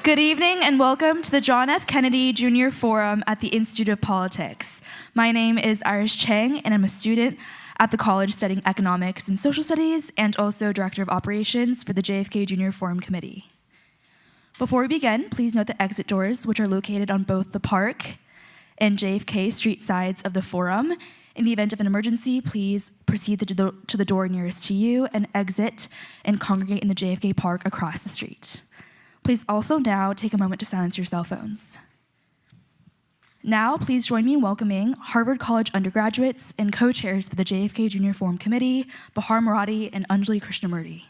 Good evening and welcome to the John F. Kennedy Jr. Forum at the Institute of Politics. My name is Iris Chang and I'm a student at the college studying economics and social studies and also director of operations for the JFK Jr. Forum Committee. Before we begin, please note the exit doors, which are located on both the Park and JFK street sides of the forum. In the event of an emergency, please proceed to the door nearest to you and exit and congregate in the JFK Park across the street. Please also now take a moment to silence your cell phones. Now, please join me in welcoming Harvard College undergraduates and co-chairs for the JFK Jr. Forum Committee, Bahar Muradi and Anjali Krishnamurti.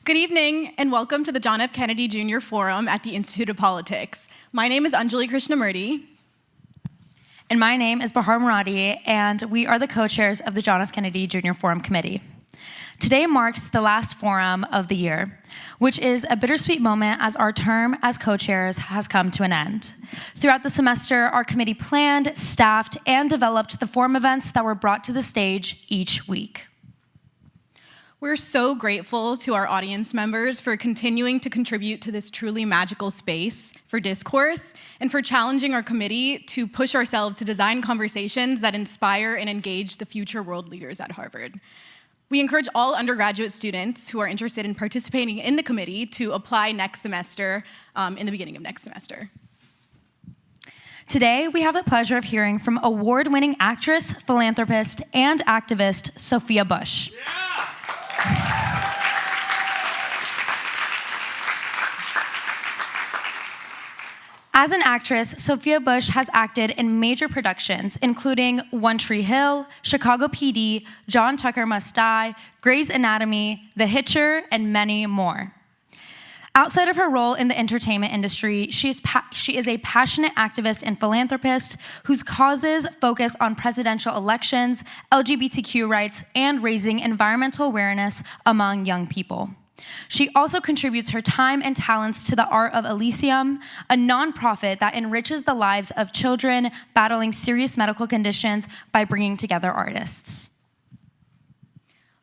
Good evening and welcome to the John F. Kennedy Jr. Forum at the Institute of Politics. My name is Anjali Krishnamurti. And my name is Bahar Muradi, and we are the co-chairs of the John F. Kennedy Jr. Forum Committee. Today marks the last forum of the year, which is a bittersweet moment as our term as co-chairs has come to an end. Throughout the semester, our committee planned, staffed, and developed the forum events that were brought to the stage each week. We're so grateful to our audience members for continuing to contribute to this truly magical space for discourse and for challenging our committee to push ourselves to design conversations that inspire and engage the future world leaders at Harvard. We encourage all undergraduate students who are interested in participating in the committee to apply next semester, in the beginning of next semester. Today, we have the pleasure of hearing from award-winning actress, philanthropist, and activist, Sophia Bush. Yeah! As an actress, Sophia Bush has acted in major productions, including One Tree Hill, Chicago PD, John Tucker Must Die, Grey's Anatomy, The Hitcher, and many more. Outside of her role in the entertainment industry, she is a passionate activist and philanthropist whose causes focus on presidential elections, LGBTQ rights, and raising environmental awareness among young people. She also contributes her time and talents to the Art of Elysium, a nonprofit that enriches the lives of children battling serious medical conditions by bringing together artists.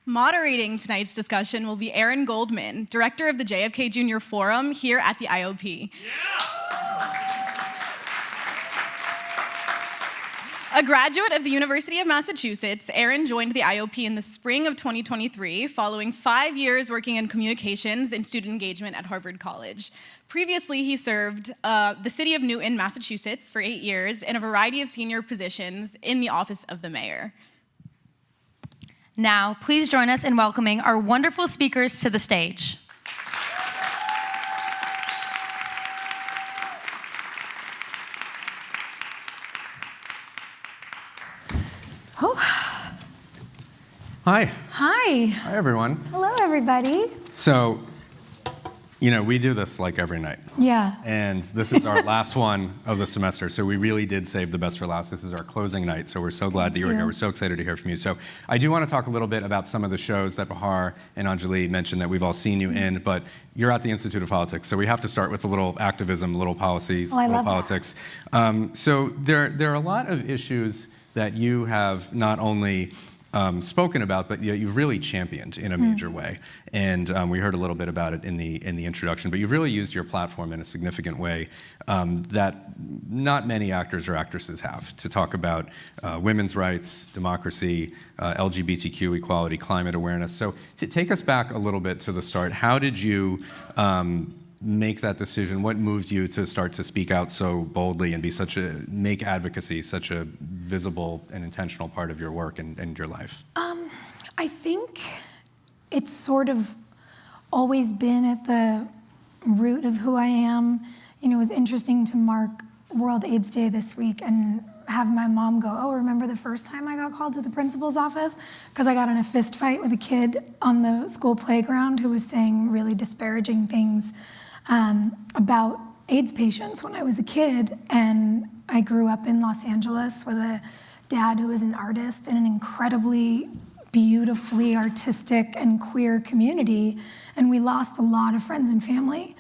Moderating tonight's discussion will be Aaron Goldman, director of the JFK Jr. Forum here at the IOP. Yeah! A graduate of the University of Massachusetts, Aaron joined the IOP in the spring of 2023, following 5 years working in communications and student engagement at Harvard College. Previously, he served the city of Newton, Massachusetts for 8 years in a variety of senior positions in the office of the mayor. Now, please join us in welcoming our wonderful speakers to the stage. Oh. Hi. Hi. Hi, everyone. Hello, everybody. So, we do this like every night. Yeah. And this is our last one of the semester, so we really did save the best for last. This is our closing night, so we're so glad that you were here. We're so excited to hear from you. So I do want to talk a little bit about some of the shows that Bahar and Anjali mentioned that we've all seen you in, but you're at the Institute of Politics, so we have to start with a little activism, little policies, little politics. So there are a lot of issues that you have not only spoken about, but you've really championed in a major way. And we heard a little bit about it in the introduction, but you've really used your platform in a significant way that not many actors or actresses have to talk about women's rights, democracy, LGBTQ equality, climate awareness. So to take us back a little bit to the start, how did you make that decision? What moved you to start to speak out so boldly and make advocacy such a visible and intentional part of your work and your life? I think it's sort of always been at the root of who I am. It was interesting to mark World AIDS Day this week and have my mom go, "Oh, remember the first time I got called to the principal's office?" Because I got in a fist fight with a kid on the school playground who was saying really disparaging things about AIDS patients when I was a kid. And I grew up in Los Angeles with a dad who was an artist in an incredibly beautifully artistic and queer community. And we lost a lot of friends and family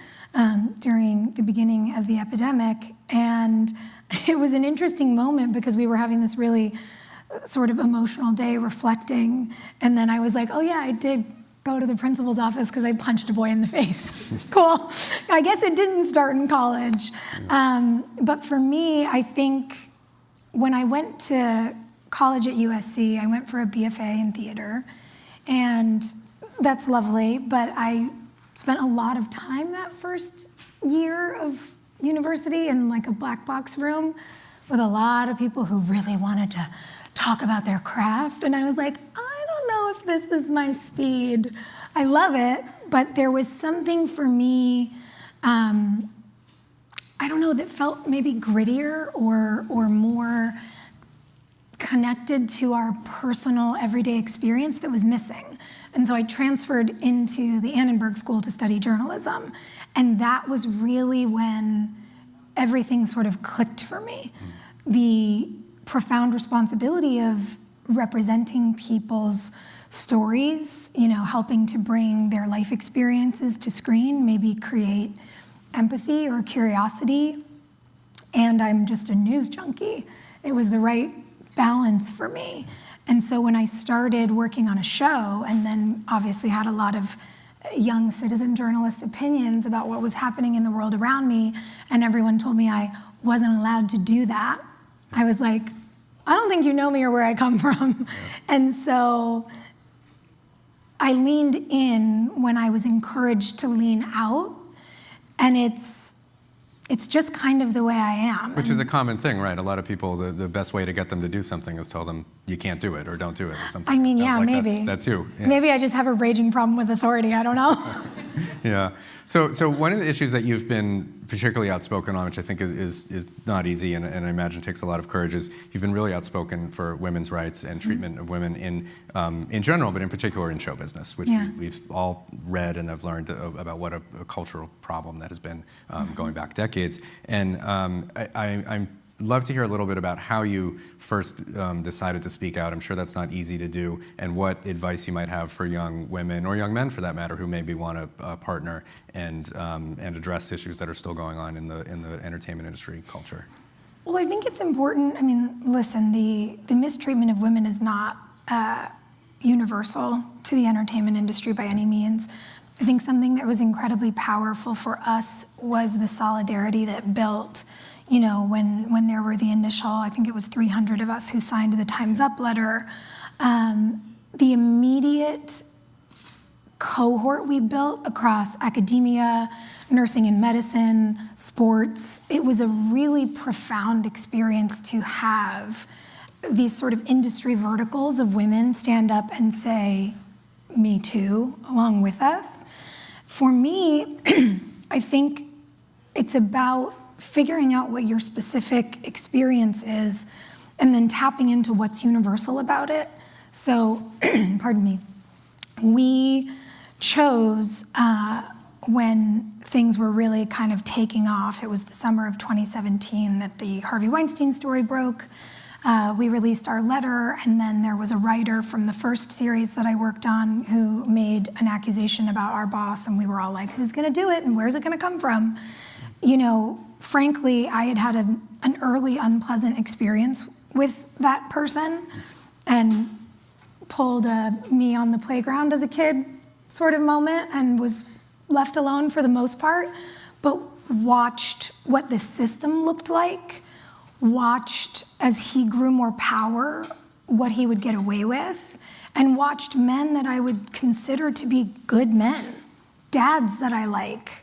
during the beginning of the epidemic. And it was an interesting moment because we were having this really sort of emotional day reflecting. And then I was like, oh yeah, I did go to the principal's office because I punched a boy in the face. Cool. I guess it didn't start in college. But for me, I think when I went to college at USC, I went for a BFA in theater. And that's lovely, but I spent a lot of time that first year of university in like a black box room with a lot of people who really wanted to talk about their craft. And I was like, I don't know if this is my speed. I love it, but there was something for me, I don't know, that felt maybe grittier or more connected to our personal everyday experience that was missing. And so I transferred into the Annenberg School to study journalism. And that was really when everything sort of clicked for me. The profound responsibility of representing people's stories, helping to bring their life experiences to screen, maybe create empathy or curiosity. And I'm just a news junkie. It was the right balance for me. And so when I started working on a show, and then obviously had a lot of young citizen journalist opinions about what was happening in the world around me, and everyone told me I wasn't allowed to do that, I was like, I don't think you know me or where I come from. And so I leaned in when I was encouraged to lean out, and it's just kind of the way I am. Which is a common thing, right? A lot of people, the best way to get them to do something is tell them you can't do it or don't do it or something. I mean, Sounds yeah, like maybe. That's you. Yeah. Maybe I just have a raging problem with authority, I don't know. Yeah. So one of the issues that you've been particularly outspoken on, which I think is not easy and I imagine takes a lot of courage, is you've been really outspoken for women's rights and treatment of women in general, but in particular in show business, which we've all read and have learned about what a cultural problem that has been going back decades. And I'm love to hear a little bit about how you first decided to speak out. I'm sure that's not easy to do, and what advice you might have for young women or young men, for that matter, who maybe want to partner and address issues that are still going on in the entertainment industry culture. Well, I think it's important. I mean, listen, the mistreatment of women is not universal to the entertainment industry by any means. I think something that was incredibly powerful for us was the solidarity that built. When there were the initial, I think it was 300 of us who signed the Time's Up letter, the immediate cohort we built across academia, nursing and medicine, sports, it was a really profound experience to have these sort of industry verticals of women stand up and say, me too, along with us. For me, I think it's about figuring out what your specific experience is and then tapping into what's universal about it. So, pardon me, we chose when things were really kind of taking off. It was the summer of 2017 that the Harvey Weinstein story broke. We released our letter, and then there was a writer from the first series that I worked on who made an accusation about our boss, and we were all like, who's gonna do it and where's it gonna come from? Frankly, I had an early unpleasant experience with that person and pulled a me on the playground as a kid sort of moment and was left alone for the most part, but watched what the system looked like, watched as he grew more power, what he would get away with, and watched men that I would consider to be good men, dads that I like,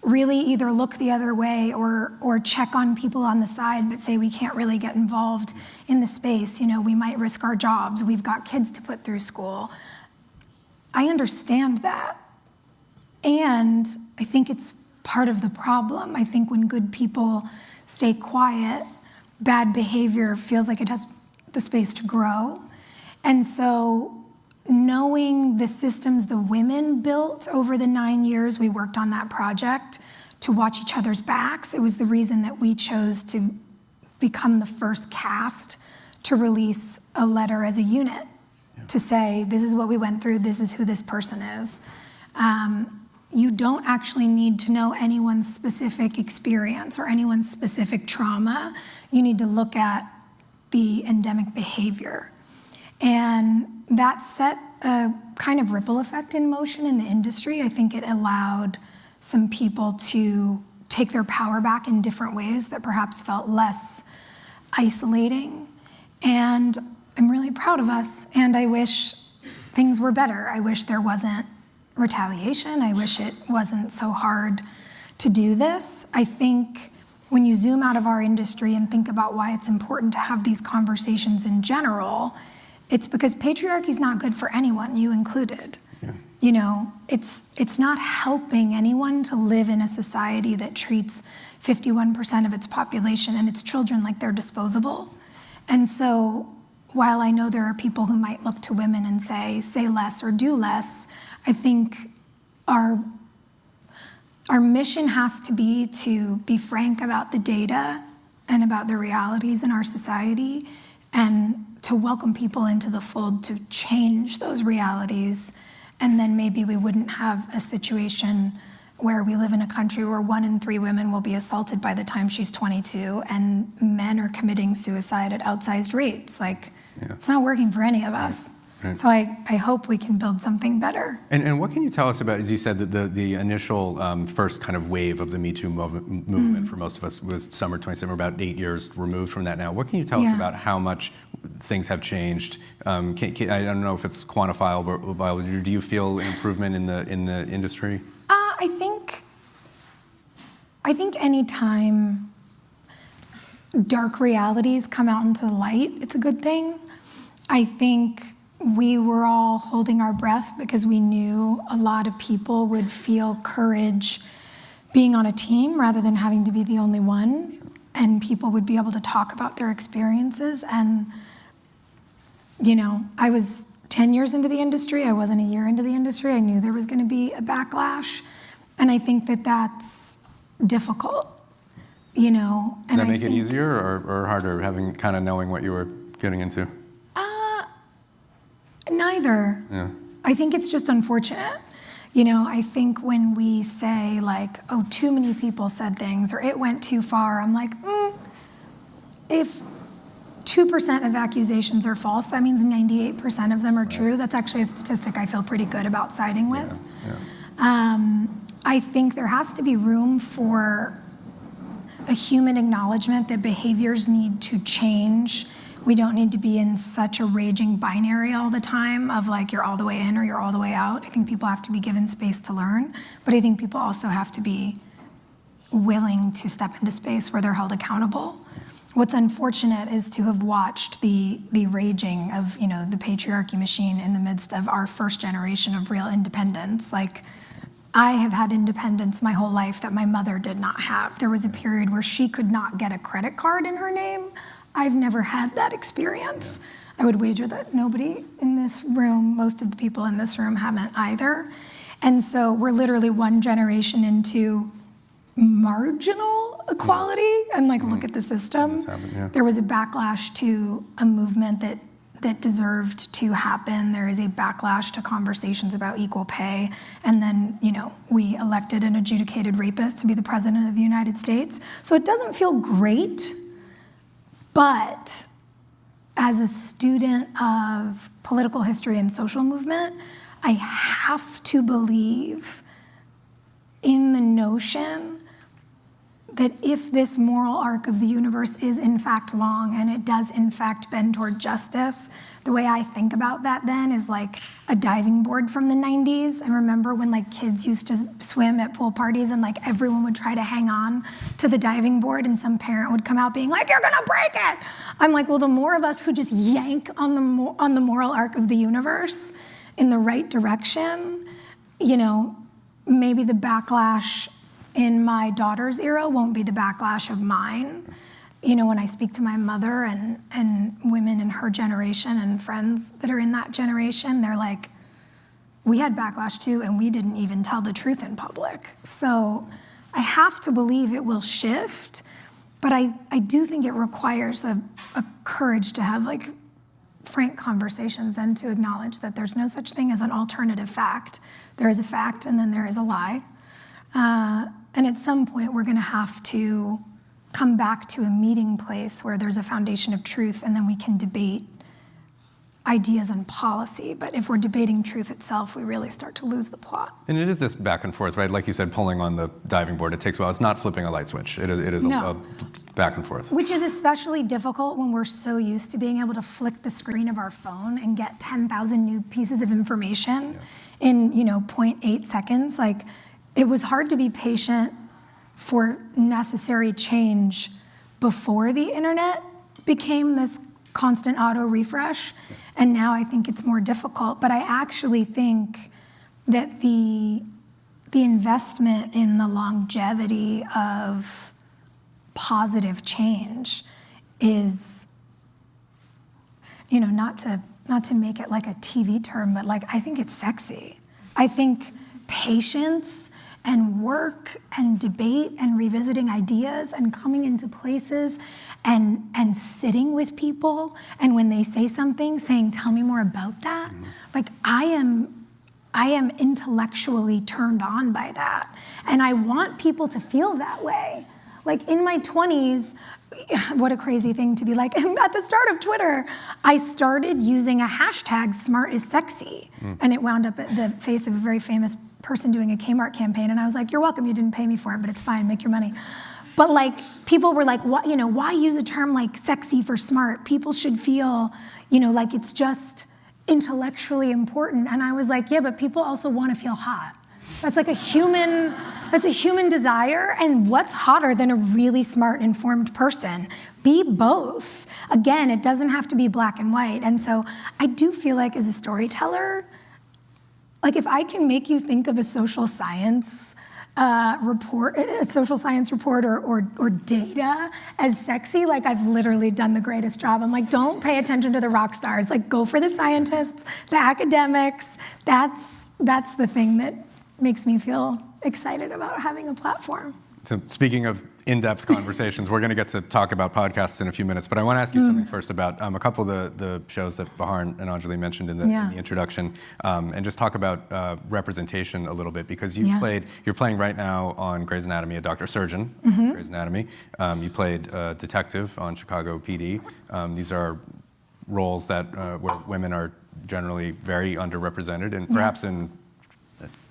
really either look the other way or check on people on the side but say we can't really get involved in the space. We might risk our jobs. We've got kids to put through school. I understand that. And I think it's part of the problem. I think when good people stay quiet, bad behavior feels like it has the space to grow. And so knowing the systems the women built over the 9 years we worked on that project to watch each other's backs, it was the reason that we chose to become the first cast to release a letter as a unit to say, this is what we went through, this is who this person is. you don't actually need to know anyone's specific experience or anyone's specific trauma. You need to look at the endemic behavior. And that set a kind of ripple effect in motion in the industry. I think it allowed some people to take their power back in different ways that perhaps felt less isolating. And I'm really proud of us, and I wish things were better. I wish there wasn't retaliation. I wish it wasn't so hard to do this. I think when you zoom out of our industry and think about why it's important to have these conversations in general, it's because patriarchy is not good for anyone, you included. Yeah. You know, it's not helping anyone to live in a society that treats 51% of its population and its children like they're disposable. And so while I know there are people who might look to women and say less or do less, I think our mission has to be frank about the data and about the realities in our society, and to welcome people into the fold to change those realities. And then maybe we wouldn't have a situation where we live in a country where 1 in 3 women will be assaulted by the time she's 22, and men are committing suicide at outsized rates. Like, it's not working for any of us. Right. So I hope we can build something better. And what can you tell us about, as you said, that the initial first kind of wave of the Me Too movement for most of us was summer 27, we're about 8 years removed from that now. What can you tell us about how much things have changed? I don't know if it's quantifiable, but do you feel improvement in the industry? I think anytime dark realities come out into the light, it's a good thing. I think we were all holding our breath because we knew a lot of people would feel courage being on a team rather than having to be the only one, and people would be able to talk about their experiences. And, you know, I was 10 years into the industry. I wasn't a year into the industry. I knew there was going to be a backlash. And I think that that's difficult, you know. Does that make it easier or harder, kind of knowing what you were getting into? Neither. Yeah. I think it's just unfortunate. You know, I think when we say like, oh, too many people said things or it went too far, I'm like, if 2% of accusations are false, that means 98% of them are true. That's actually a statistic I feel pretty good about siding with. I think there has to be room for a human acknowledgement that behaviors need to change. We don't need to be in such a raging binary all the time of like, you're all the way in or you're all the way out. I think people have to be given space to learn, but I think people also have to be willing to step into space where they're held accountable. What's unfortunate is to have watched the raging of, you know, the patriarchy machine in the midst of our first generation of real independence. Like, I have had independence my whole life that my mother did not have. There was a period where she could not get a credit card in her name. I've never had that experience. I would wager that nobody in this room, most of the people in this room haven't either. And so we're literally one generation into marginal equality, and like, look at the system. There was a backlash to a movement that deserved to happen. There is a backlash to conversations about equal pay. And then, you know, we elected an adjudicated rapist to be the president of the United States. So it doesn't feel great, but as a student of political history and social movement, I have to believe in the notion that if this moral arc of the universe is in fact long and it does in fact bend toward justice, the way I think about that then is like a diving board from the 90s. I remember when like kids used to swim at pool parties and like everyone would try to hang on to the diving board and some parent would come out being like, you're gonna break it. I'm like, well, the more of us who just yank on the moral arc of the universe in the right direction, you know, maybe the backlash in my daughter's era won't be the backlash of mine. You know, when I speak to my mother and women in her generation and friends that are in that generation, they're like, we had backlash too, and we didn't even tell the truth in public. So I have to believe it will shift, but I do think it requires a courage to have like frank conversations and to acknowledge that there's no such thing as an alternative fact. There is a fact and then there is a lie. And at some point, we're gonna have to come back to a meeting place where there's a foundation of truth and then we can debate ideas and policy. But if we're debating truth itself, we really start to lose the plot. And it is this back and forth, right? Like you said, pulling on the diving board, it takes a while. It's not flipping a light switch. It is a back and forth. Which is especially difficult when we're so used to being able to flick the screen of our phone and get 10,000 new pieces of information in 0.8 seconds. Like, it was hard to be patient for necessary change before the internet became this constant auto refresh. And now I think it's more difficult. But I actually think that the investment in the longevity of positive change is, not to make it like a TV term, but like, I think it's sexy. I think patience and work and debate and revisiting ideas and coming into places and sitting with people, and when they say something, saying, tell me more about that. Like, I am intellectually turned on by that. And I want people to feel that way. Like, in my 20s, what a crazy thing to be like, at the start of Twitter, I started using a hashtag, smart is sexy. And it wound up at the face of a very famous person doing a Kmart campaign. And I was like, you're welcome, you didn't pay me for it, but it's fine, make your money. But like, people were like, what, why use a term like sexy for smart? People should feel, like it's just intellectually important. And I was like, yeah, but people also want to feel hot. That's a human desire. And what's hotter than a really smart, informed person? Be both. Again, it doesn't have to be black and white. And so I do feel like, as a storyteller, like, if I can make you think of a social science report or data as sexy, like, I've literally done the greatest job. I'm like, don't pay attention to the rock stars. Like, go for the scientists, the academics. That's the thing that makes me feel excited about having a platform. So speaking of in-depth conversations, we're going to get to talk about podcasts in a few minutes, but I want to ask you something first about a couple of the shows that Bahar and Anjali mentioned in the introduction, and just talk about representation a little bit, because you're playing right now on Grey's Anatomy, a doctor surgeon, Grey's Anatomy. You played a detective on Chicago PD. These are roles that where women are generally very underrepresented, and perhaps in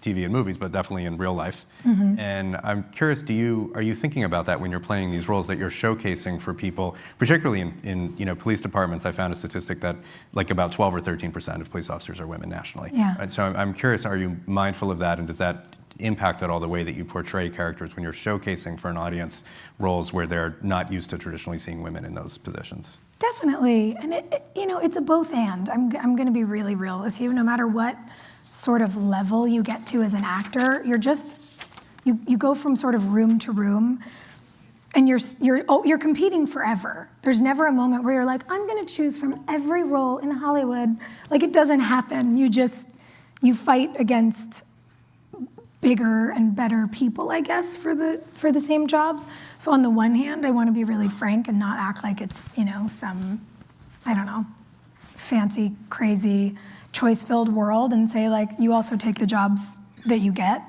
TV and movies, but definitely in real life. And I'm curious, are you thinking about that when you're playing these roles that you're showcasing for people, particularly in police departments? I found a statistic that like about 12 or 13% of police officers are women nationally. Right? So I'm curious, are you mindful of that, and does that impact at all the way that you portray characters when you're showcasing for an audience roles where they're not used to traditionally seeing women in those positions? Definitely, and it's a both and. I'm going to be really real with you. No matter what sort of level you get to as an actor, you go from sort of room to room, and you're competing forever. There's never a moment where you're like, I'm going to choose from every role in Hollywood. Like, it doesn't happen. You fight against bigger and better people, I guess, for the same jobs. So on the one hand, I want to be really frank and not act like it's some, I don't know, fancy, crazy, choice-filled world, and say, like, you also take the jobs that you get.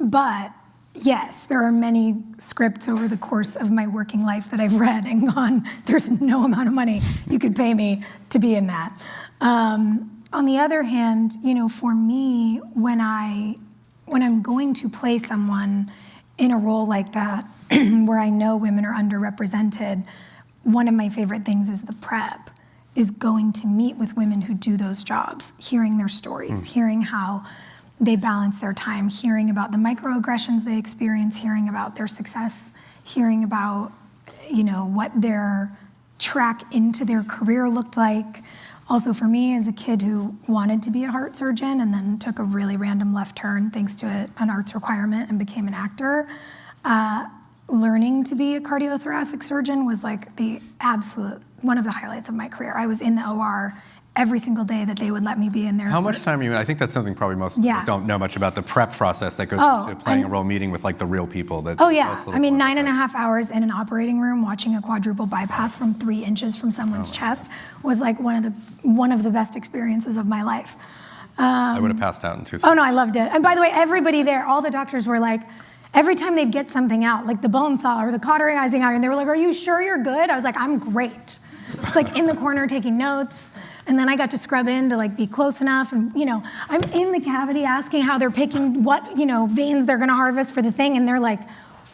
But yes, there are many scripts over the course of my working life that I've read and gone, there's no amount of money you could pay me to be in that. On the other hand, for me, when I'm going to play someone in a role like that, where I know women are underrepresented, one of my favorite things is the prep, is going to meet with women who do those jobs, hearing their stories, hearing how they balance their time, hearing about the microaggressions they experience, hearing about their success, hearing about, what their track into their career looked like. Also, for me, as a kid who wanted to be a heart surgeon and then took a really random left turn thanks to an arts requirement and became an actor, learning to be a cardiothoracic surgeon was like the absolute one of the highlights of my career. I was in the OR every single day that they would let me be in there. How much time are you in? I think that's something probably most of us don't know much about, the prep process that goes into playing a role, meeting with like the real people. Oh yeah, I mean 9.5 hours in an operating room watching a quadruple bypass from 3 inches from someone's chest was like one of the best experiences of my life. I would have passed out in 2 seconds. Oh no, I loved it. And by the way, everybody there, all the doctors were like, every time they'd get something out, like the bone saw or the cauterizing iron, they were like, "Are you sure you're good?" I was like, "I'm great." Just like in the corner taking notes. And then I got to scrub in to like be close enough. And I'm in the cavity asking how they're picking what, veins they're gonna harvest for the thing. And they're like,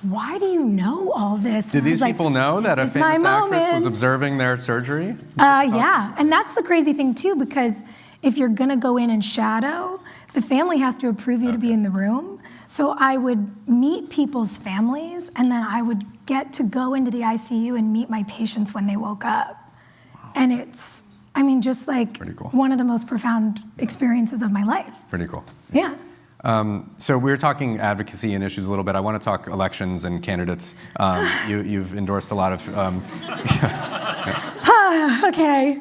"Why do you know all this?" Did these people know that a famous actress was observing their surgery? Yeah, and that's the crazy thing too, because if you're gonna go in and shadow, the family has to approve you to be in the room. So I would meet people's families, and then I would get to go into the ICU and meet my patients when they woke up. And it's, just like one of the most profound experiences of my life. Pretty cool. Yeah. So we're talking advocacy and issues a little bit. I want to talk elections and candidates. You've endorsed a lot of... Okay.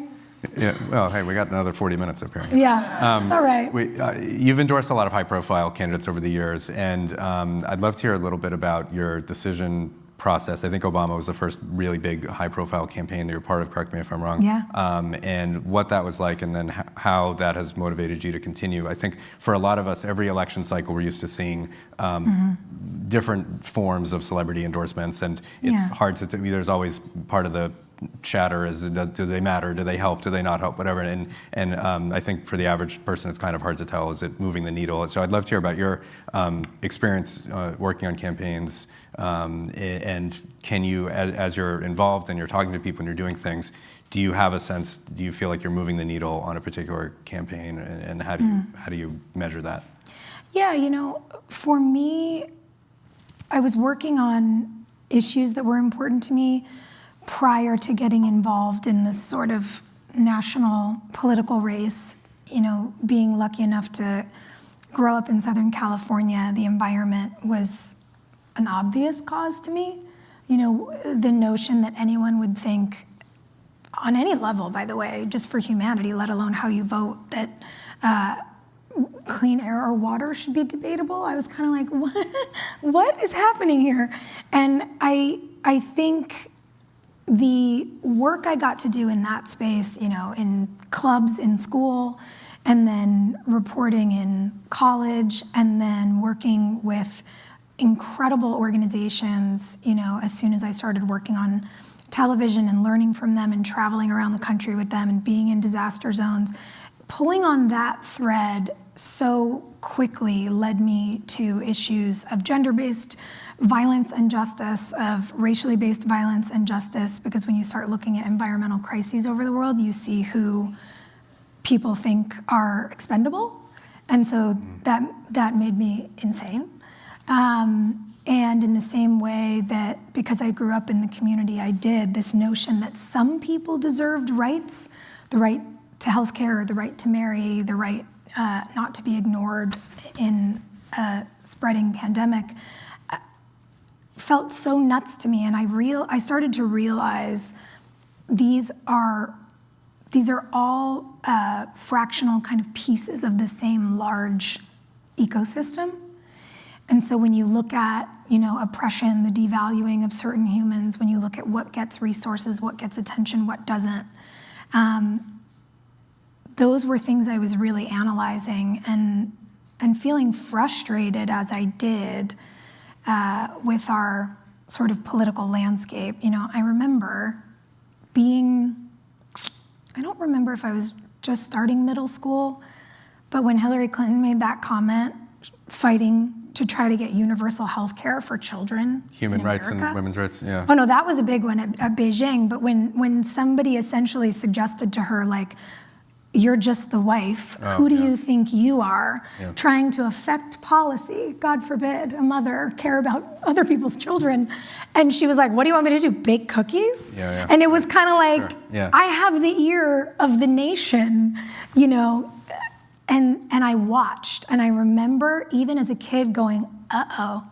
Yeah. Well, hey, we got another 40 minutes up here. Yeah, it's all right. You've endorsed a lot of high-profile candidates over the years, and I'd love to hear a little bit about your decision process. I think Obama was the first really big high-profile campaign that you're part of, correct me if I'm wrong. Yeah. And what that was like, and then how that has motivated you to continue. I think for a lot of us, every election cycle, we're used to seeing different forms of celebrity endorsements, and it's hard to, there's always part of the chatter is, do they matter, do they help, do they not help, whatever, and I think for the average person it's kind of hard to tell, is it moving the needle? So I'd love to hear about your experience working on campaigns, and can you, as you're involved and you're talking to people and you're doing things, do you have a sense, do you feel like you're moving the needle on a particular campaign, and how do you measure that? Yeah, for me, I was working on issues that were important to me prior to getting involved in this sort of national political race. Being lucky enough to grow up in Southern California, the environment was an obvious cause to me. The notion that anyone would think, on any level, by the way, just for humanity, let alone how you vote, that clean air or water should be debatable. I was kind of like, what is happening here? And I think the work I got to do in that space, in clubs in school, and then reporting in college, and then working with incredible organizations, as soon as I started working on television and learning from them and traveling around the country with them and being in disaster zones, pulling on that thread so quickly led me to issues of gender-based violence and justice, of racially based violence and justice, because when you start looking at environmental crises over the world, you see who people think are expendable. And so that made me insane. And in the same way that, because I grew up in the community I did, this notion that some people deserved rights, the right to healthcare, the right to marry, the right not to be ignored in a spreading pandemic, felt so nuts to me. And I started to realize these are all fractional kind of pieces of the same large ecosystem. And so when you look at, oppression, the devaluing of certain humans, when you look at what gets resources, what gets attention, what doesn't, those were things I was really analyzing and feeling frustrated as I did with our sort of political landscape. I remember I don't remember if I was just starting middle school, but when Hillary Clinton made that comment, fighting to try to get universal health care for children. Human rights and women's rights, yeah. Oh no, that was a big one at Beijing, but when somebody essentially suggested to her, like, you're just the wife, who do you think you are, trying to affect policy, God forbid, a mother care about other people's children. And she was like, what do you want me to do, bake cookies? And it was kind of like, I have the ear of the nation, and I watched, and I remember even as a kid going, uh-oh,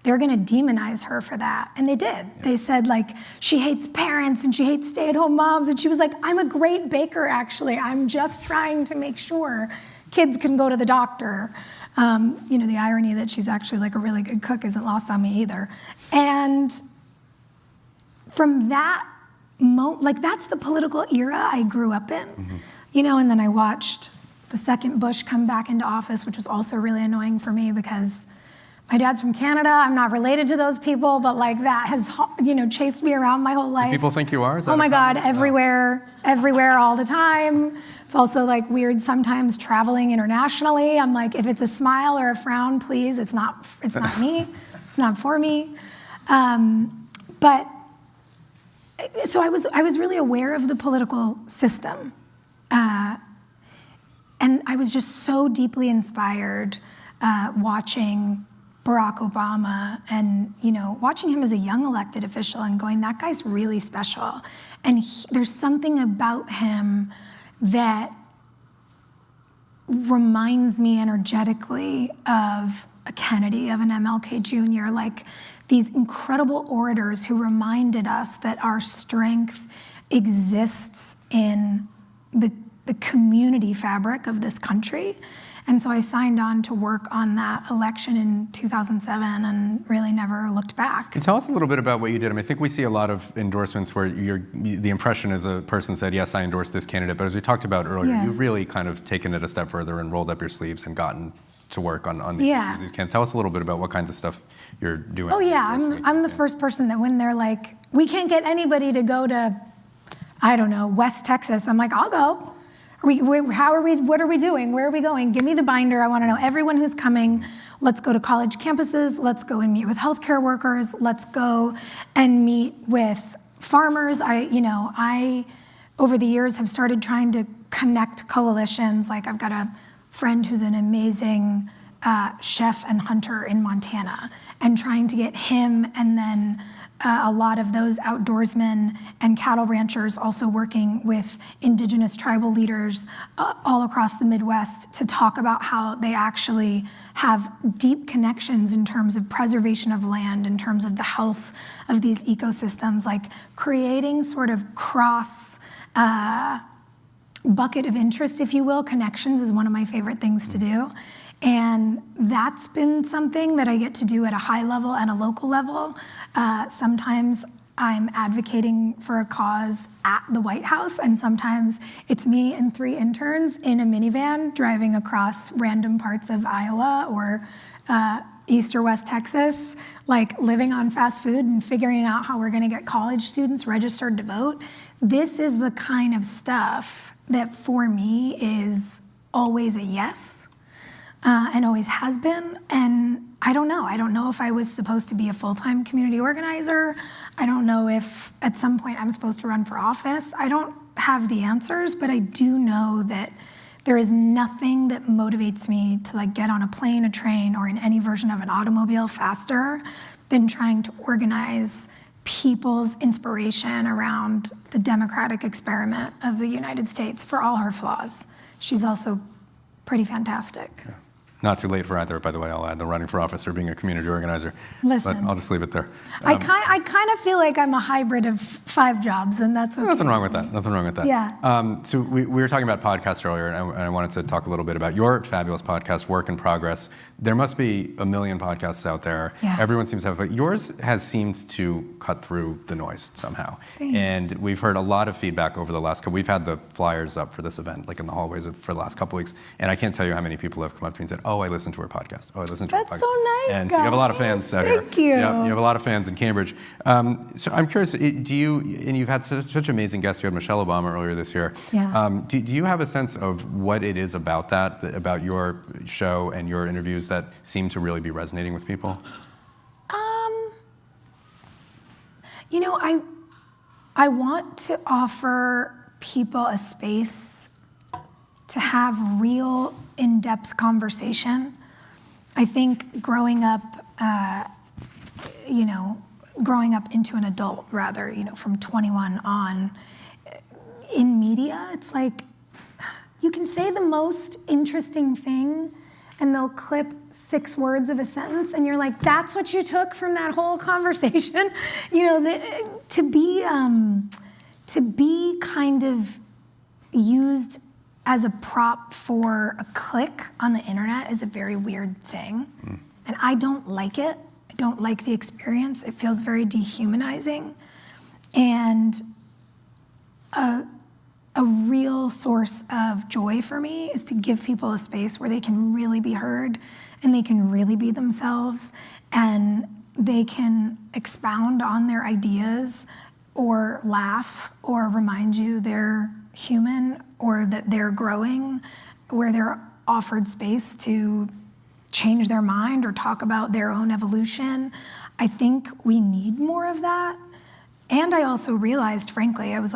they're going to demonize her for that. And they did. Yeah. They said, like, she hates parents and she hates stay-at-home moms. And she was like, I'm a great baker, actually. I'm just trying to make sure kids can go to the doctor. You know, the irony that she's actually like a really good cook isn't lost on me either. And from that moment, like, that's the political era I grew up in. Mm-hmm. You know, and then I watched the second Bush come back into office, which was also really annoying for me because my dad's from Canada. I'm not related to those people, but like that has, you know, chased me around my whole life. Do people think you are? Oh my God, everywhere, all the time. It's also like weird sometimes traveling internationally. I'm like, if it's a smile or a frown, please, it's not me. It's not for me. But so I was really aware of the political system. And I was just so deeply inspired watching Barack Obama and, you know, watching him as a young elected official and going, that guy's really special. And there's something about him that reminds me energetically of a Kennedy, of an MLK Jr., like these incredible orators who reminded us that our strength exists in the community fabric of this country. And so I signed on to work on that election in 2007 and really never looked back. And tell us a little bit about what you did. I mean, I think we see a lot of endorsements where the impression is a person said, yes, I endorse this candidate. But as we talked about earlier, You've really kind of taken it a step further and rolled up your sleeves and gotten to work on these issues, these candidates. Tell us a little bit about what kinds of stuff you're doing. Oh yeah, I'm the first person that when they're like, we can't get anybody to go to, I don't know, West Texas, I'm like, I'll go. What are we doing? Where are we going? Give me the binder. I want to know everyone who's coming. Let's go to college campuses. Let's go and meet with healthcare workers. Let's go and meet with farmers. I over the years have started trying to connect coalitions. Like I've got a friend who's an amazing chef and hunter in Montana, and trying to get him and then a lot of those outdoorsmen and cattle ranchers also working with indigenous tribal leaders all across the Midwest to talk about how they actually have deep connections in terms of preservation of land, in terms of the health of these ecosystems, like creating sort of cross bucket of interest, if you will. Connections is one of my favorite things to do. And that's been something that I get to do at a high level and a local level. Sometimes I'm advocating for a cause at the White House, and sometimes it's me and 3 interns in a minivan driving across random parts of Iowa or East or West Texas, like living on fast food and figuring out how we're gonna get college students registered to vote. This is the kind of stuff that for me is always a yes. And always has been, and I don't know if I was supposed to be a full-time community organizer. I don't know if at some point I'm supposed to run for office. I don't have the answers, but I do know that there is nothing that motivates me to like get on a plane, a train, or in any version of an automobile faster than trying to organize people's inspiration around the democratic experiment of the United States for all her flaws. She's also pretty fantastic. Yeah. Not too late for either, by the way. I'll add the running for office or being a community organizer. Listen, but I'll just leave it there. I kind of feel like I'm a hybrid of 5 jobs, and that's okay. Nothing wrong with that. Yeah. So we were talking about podcasts earlier, and I wanted to talk a little bit about your fabulous podcast, Work in Progress. There must be a million podcasts out there. Yeah. Everyone seems to have, but yours has seemed to cut through the noise somehow. Thanks. And we've heard a lot of feedback over the last couple. We've had the flyers up for this event, like in the hallways for the last couple weeks, and I can't tell you how many people have come up to me and said, "Oh, I listened to her podcast. Oh, I listened to her podcast." That's so nice. And so you have a lot of fans out here. Thank you. Yeah, you have a lot of fans in Cambridge. So I'm curious, do you, and you've had such amazing guests. You had Michelle Obama earlier this year. Yeah. Do you have a sense of what it is about that, about your show and your interviews that seem to really be resonating with people? You know, I want to offer people a space to have real in-depth conversation. I think growing up into an adult, rather, from 21 on, in media, it's like you can say the most interesting thing and they'll clip 6 words of a sentence, and you're like, that's what you took from that whole conversation? To be kind of used as a prop for a click on the internet is a very weird thing. And I don't like it. I don't like the experience. It feels very dehumanizing. And a real source of joy for me is to give people a space where they can really be heard and they can really be themselves and they can expound on their ideas or laugh or remind you they're human or that they're growing, where they're offered space to change their mind or talk about their own evolution. I think we need more of that. And I also realized, frankly, I was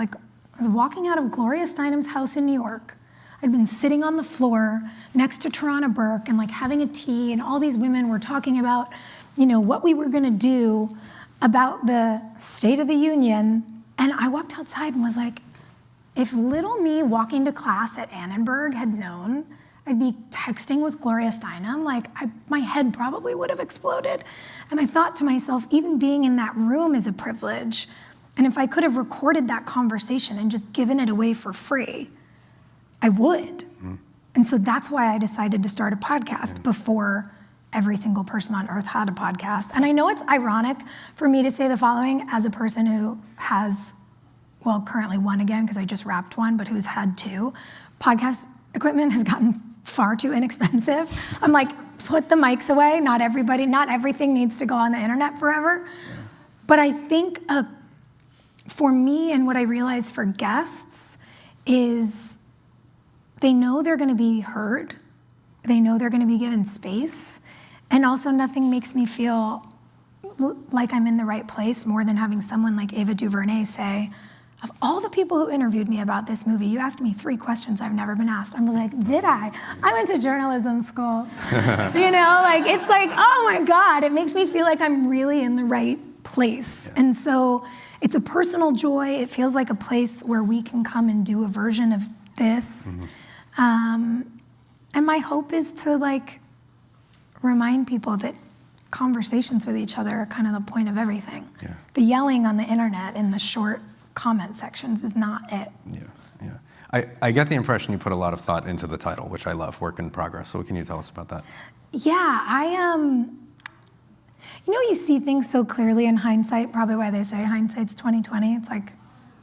walking out of Gloria Steinem's house in New York. I'd been sitting on the floor next to Tarana Burke and having a tea, and all these women were talking about, what we were gonna do about the State of the Union. And I walked outside and was like, if little me walking to class at Annenberg had known I'd be texting with Gloria Steinem, my head probably would have exploded. And I thought to myself, even being in that room is a privilege. And if I could have recorded that conversation and just given it away for free, I would. And so that's why I decided to start a podcast before every single person on earth had a podcast. And I know it's ironic for me to say the following as a person who has, well, currently one again, because I just wrapped one, but who's had 2. Podcast equipment has gotten far too inexpensive. I'm like, put the mics away. Not everything needs to go on the internet forever. But I think for me and what I realize for guests is they know they're gonna be heard. They know they're gonna be given space. And also nothing makes me feel like I'm in the right place more than having someone like Ava DuVernay say, of all the people who interviewed me about this movie, you asked me 3 questions I've never been asked. I was like, did I? I went to journalism school. It's like, oh my God, it makes me feel like I'm really in the right place. And so it's a personal joy. It feels like a place where we can come and do a version of this. And my hope is to remind people that conversations with each other are kind of the point of everything. Yeah. The yelling on the internet in the short comment sections is not it. I get the impression you put a lot of thought into the title, which I love, Work in Progress. So can you tell us about that? Yeah, you see things so clearly in hindsight, probably why they say hindsight's 20/20. It's like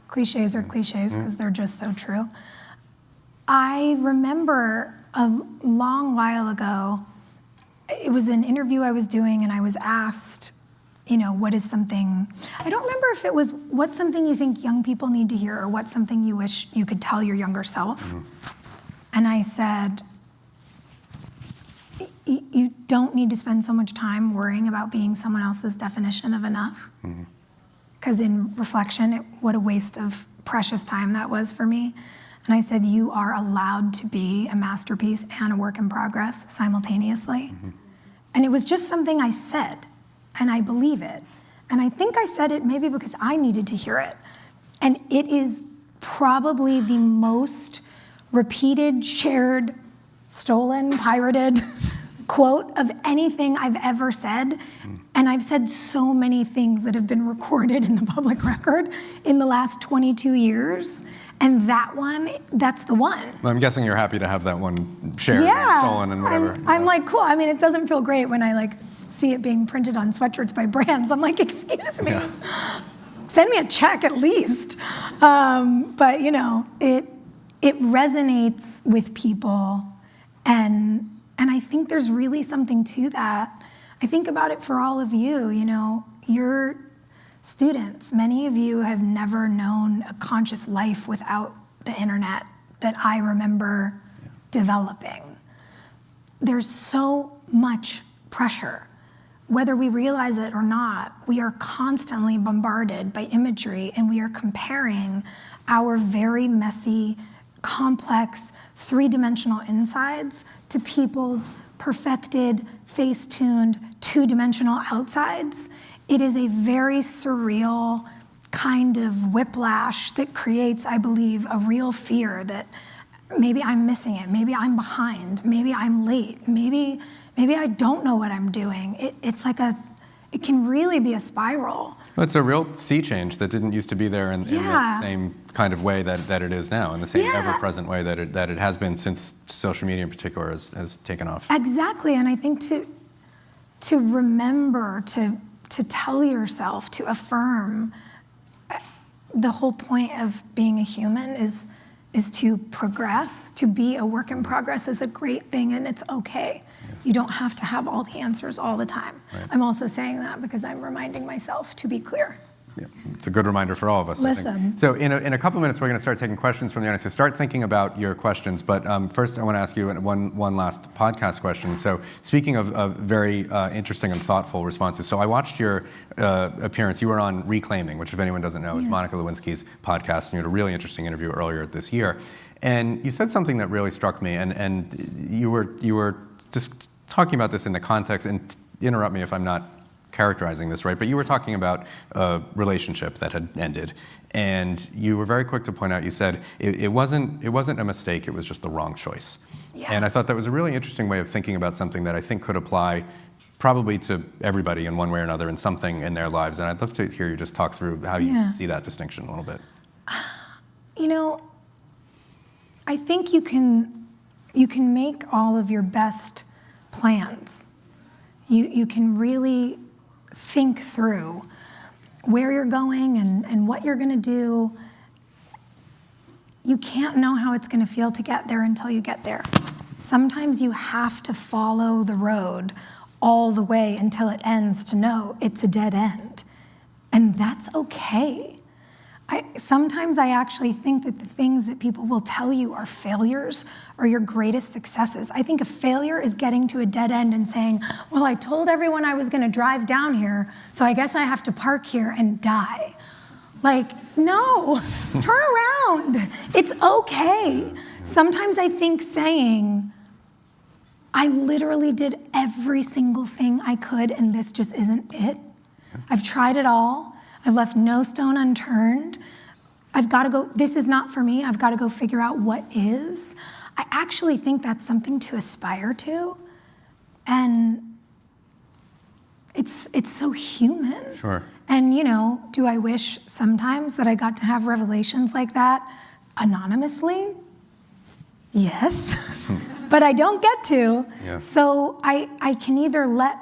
cliches are cliches because they're just so true. I remember a long while ago, it was an interview I was doing and I was asked, what is something, I don't remember if it was what's something you think young people need to hear or what's something you wish you could tell your younger self. And I said, you don't need to spend so much time worrying about being someone else's definition of enough. Because in reflection, what a waste of precious time that was for me. And I said, you are allowed to be a masterpiece and a work in progress simultaneously. And it was just something I said, and I believe it. And I think I said it maybe because I needed to hear it. And it is probably the most repeated, shared, stolen, pirated quote of anything I've ever said. And I've said so many things that have been recorded in the public record in the last 22 years. And that one, that's the one. I'm guessing you're happy to have that one shared and stolen and whatever. I'm like, cool. I mean, it doesn't feel great when I see it being printed on sweatshirts by brands. I'm like, excuse me. Send me a check at least. But it resonates with people. And I think there's really something to that. I think about it for all of you, you're students. Many of you have never known a conscious life without the internet that I remember developing. There's so much pressure. Whether we realize it or not, we are constantly bombarded by imagery and we are comparing our very messy, complex, 3-dimensional insides to people's perfected, face-tuned, 2-dimensional outsides. It is a very surreal kind of whiplash that creates, I believe, a real fear that maybe I'm missing it, maybe I'm behind, maybe I'm late, maybe I don't know what I'm doing. It can really be a spiral. Well, it's a real sea change that didn't used to be there in the same kind of way that it is now, in the same ever-present way that it has been since social media in particular has taken off. Exactly, and I think to remember, to tell yourself, to affirm, the whole point of being a human is to progress. To be a work in progress is a great thing, and it's okay. You don't have to have all the answers all the time. Right. I'm also saying that because I'm reminding myself to be clear. Yeah, it's a good reminder for all of us, Listen. I think. So in a couple minutes, we're going to start taking questions from the audience. So start thinking about your questions. But first, I want to ask you one last podcast question. So speaking of very interesting and thoughtful responses, so I watched your appearance. You were on Reclaiming, which, if anyone doesn't know, is Monica Lewinsky's podcast. And you had a really interesting interview earlier this year. And you said something that really struck me. And you were just talking about this in the context, and interrupt me if I'm not characterizing this right, but you were talking about a relationship that had ended, and you were very quick to point out, you said, it wasn't a mistake, it was just the wrong choice. Yeah. And I thought that was a really interesting way of thinking about something that I think could apply probably to everybody in one way or another in something in their lives, and I'd love to hear you just talk through how you see that distinction a little bit. You know, I think you can make all of your best plans. You can really think through where you're going and what you're going to do. You can't know how it's going to feel to get there until you get there. Sometimes you have to follow the road all the way until it ends to know it's a dead end. And that's okay. Sometimes I actually think that the things that people will tell you are failures are your greatest successes. I think a failure is getting to a dead end and saying, well, I told everyone I was going to drive down here, so I guess I have to park here and die. Like, no, turn around. It's okay. Sometimes I think saying, I literally did every single thing I could, and this just isn't it. I've tried it all. I've left no stone unturned. I've got to go, this is not for me. I've got to go figure out what is. I actually think that's something to aspire to. And it's so human. Sure. And do I wish sometimes that I got to have revelations like that anonymously? Yes. But I don't get to. Yeah. So I can either let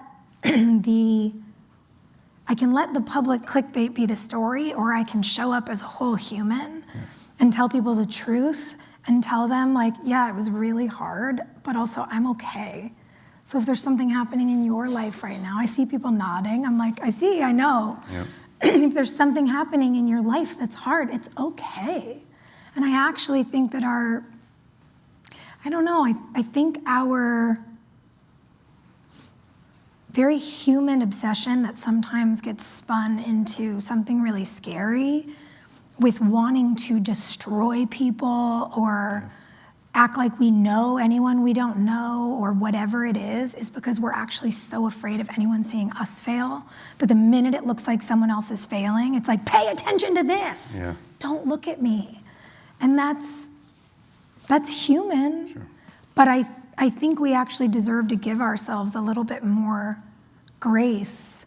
I can let the public clickbait be the story, or I can show up as a whole human and tell people the truth and tell them, like, yeah, it was really hard, but also I'm okay. So if there's something happening in your life right now, I see people nodding. I'm like, I see, I know. Yep. If there's something happening in your life that's hard, it's okay. And I actually think that I think our very human obsession that sometimes gets spun into something really scary with wanting to destroy people or act like we know anyone we don't know or whatever it is because we're actually so afraid of anyone seeing us fail that the minute it looks like someone else is failing, it's like, pay attention to this. Yeah. Don't look at me. And that's human. Sure. But I think we actually deserve to give ourselves a little bit more grace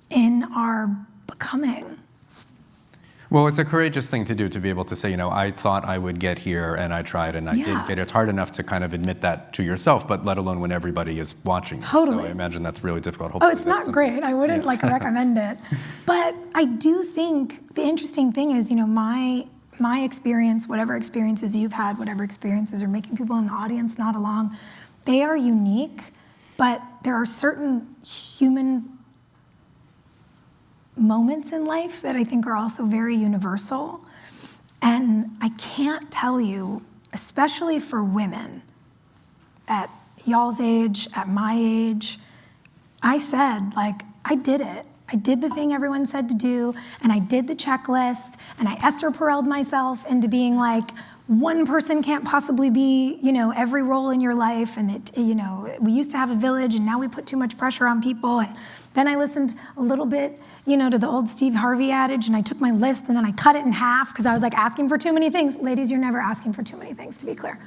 in our becoming. Well, it's a courageous thing to do, to be able to say, I thought I would get here and I tried and I did get it. It's hard enough to kind of admit that to yourself, but let alone when everybody is watching. Totally. So I imagine that's really difficult. Hopefully It's not great. I wouldn't recommend it. But I do think the interesting thing is, my experience, whatever experiences you've had, whatever experiences are making people in the audience nod along, they are unique, but there are certain human moments in life that I think are also very universal. And I can't tell you, especially for women at y'all's age, at my age, I said, I did it. I did the thing everyone said to do, and I did the checklist, and I Esther Perel'd myself into being like, one person can't possibly be, every role in your life, and we used to have a village, and now we put too much pressure on people. And then I listened a little bit, to the old Steve Harvey adage, and I took my list and then I cut it in half because I was like asking for too many things. Ladies, you're never asking for too many things, to be clear.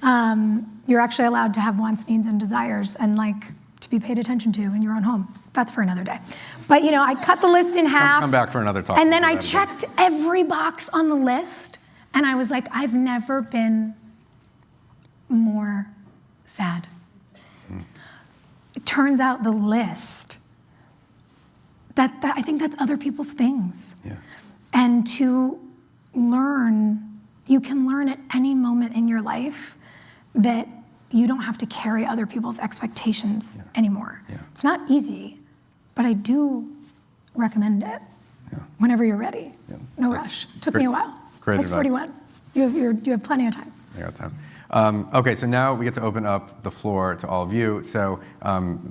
You're actually allowed to have wants, needs, and desires, and to be paid attention to in your own home. That's for another day. But I cut the list in half. Come back for another talk. And then I checked every box on the list. And I was like, I've never been more sad. It turns out the list, that I think that's other people's things. Yeah. And to learn, you can learn at any moment in your life that you don't have to carry other people's expectations anymore. Yeah. It's not easy, but I do recommend it whenever you're ready. Yeah. No rush. Took me a while. Great I was advice. 41. You have plenty of time. I got time. Okay, so now we get to open up the floor to all of you. So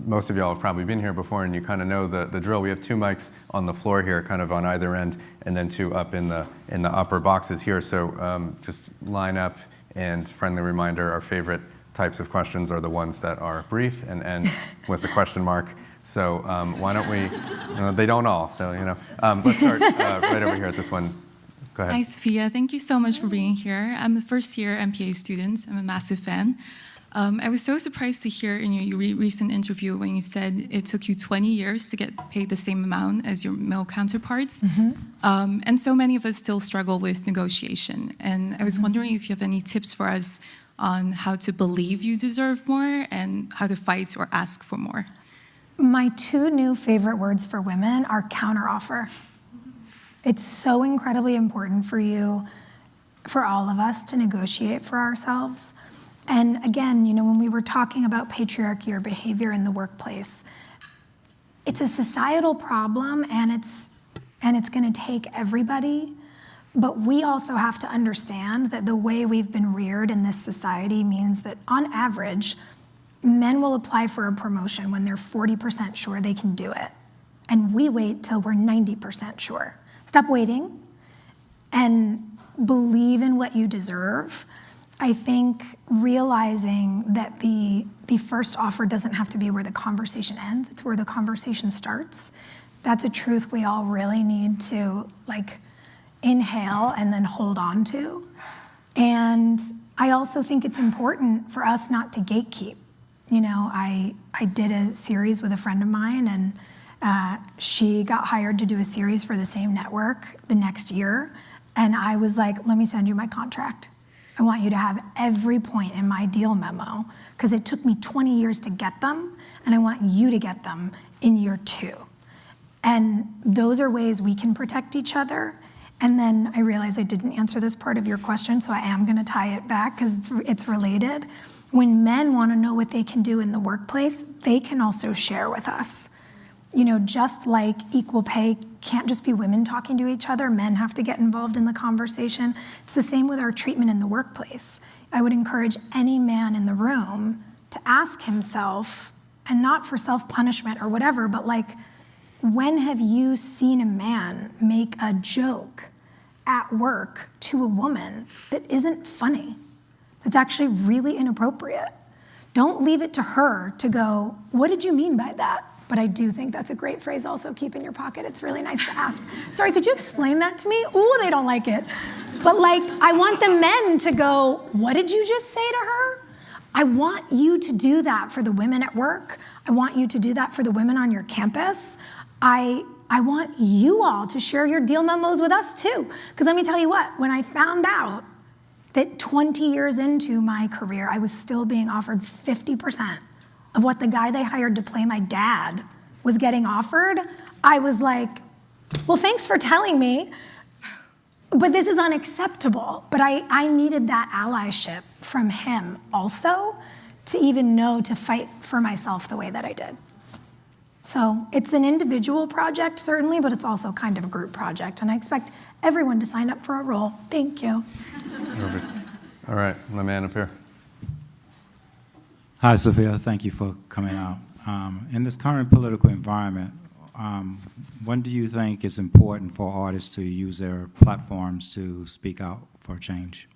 most of y'all have probably been here before, and you kind of know the drill. We have 2 mics on the floor here, kind of on either end, and then 2 up in the upper boxes here. So just line up, and friendly reminder, our favorite types of questions are the ones that are brief and end with a question mark. So why don't we, they don't all, so let's start right over here at this one. Go ahead. Hi, Sophia. Thank you so much for being here. I'm a first-year MPA student. I'm a massive fan. I was so surprised to hear in your recent interview when you said it took you 20 years to get paid the same amount as your male counterparts. And so many of us still struggle with negotiation. And I was wondering if you have any tips for us on how to believe you deserve more and how to fight or ask for more. My 2 new favorite words for women are counteroffer. It's so incredibly important for you, for all of us, to negotiate for ourselves. And again, when we were talking about patriarchy or behavior in the workplace, it's a societal problem, and it's going to take everybody. But we also have to understand that the way we've been reared in this society means that, on average, men will apply for a promotion when they're 40% sure they can do it. And we wait till we're 90% sure. Stop waiting and believe in what you deserve. I think realizing that the first offer doesn't have to be where the conversation ends, it's where the conversation starts. That's a truth we all really need to inhale and then hold on to. And I also think it's important for us not to gatekeep. I did a series with a friend of mine, and she got hired to do a series for the same network the next year. And I was like, let me send you my contract. I want you to have every point in my deal memo, because it took me 20 years to get them, and I want you to get them in year 2. And those are ways we can protect each other. And then I realized I didn't answer this part of your question, so I am going to tie it back because it's related. When men want to know what they can do in the workplace, they can also share with us. Just like equal pay can't just be women talking to each other, men have to get involved in the conversation. It's the same with our treatment in the workplace. I would encourage any man in the room to ask himself, and not for self-punishment or whatever, but when have you seen a man make a joke at work to a woman that isn't funny, that's actually really inappropriate? Don't leave it to her to go, what did you mean by that? But I do think that's a great phrase also, keep in your pocket. It's really nice to ask. Sorry, could you explain that to me? Ooh, they don't like it. But I want the men to go, what did you just say to her? I want you to do that for the women at work. I want you to do that for the women on your campus. I want you all to share your deal memos with us too. Because let me tell you what, when I found out that 20 years into my career, I was still being offered 50% of what the guy they hired to play my dad was getting offered, I was like, well, thanks for telling me, but this is unacceptable. But I needed that allyship from him also to even know to fight for myself the way that I did. So it's an individual project, certainly, but it's also kind of a group project. And I expect everyone to sign up for a role. Thank you. Perfect. All right, my man up here. Hi, Sophia. Thank you for coming out. In this current political environment, when do you think it's important for artists to use their platforms to speak out for change?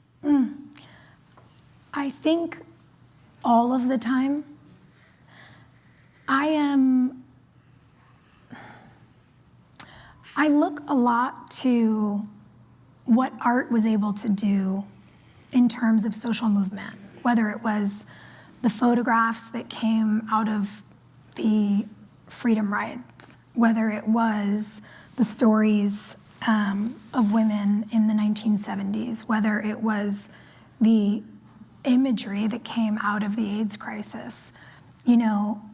I think all of the time. I look a lot to what art was able to do in terms of social movement, whether it was the photographs that came out of the freedom rides, whether it was the stories of women in the 1970s, whether it was the imagery that came out of the AIDS crisis,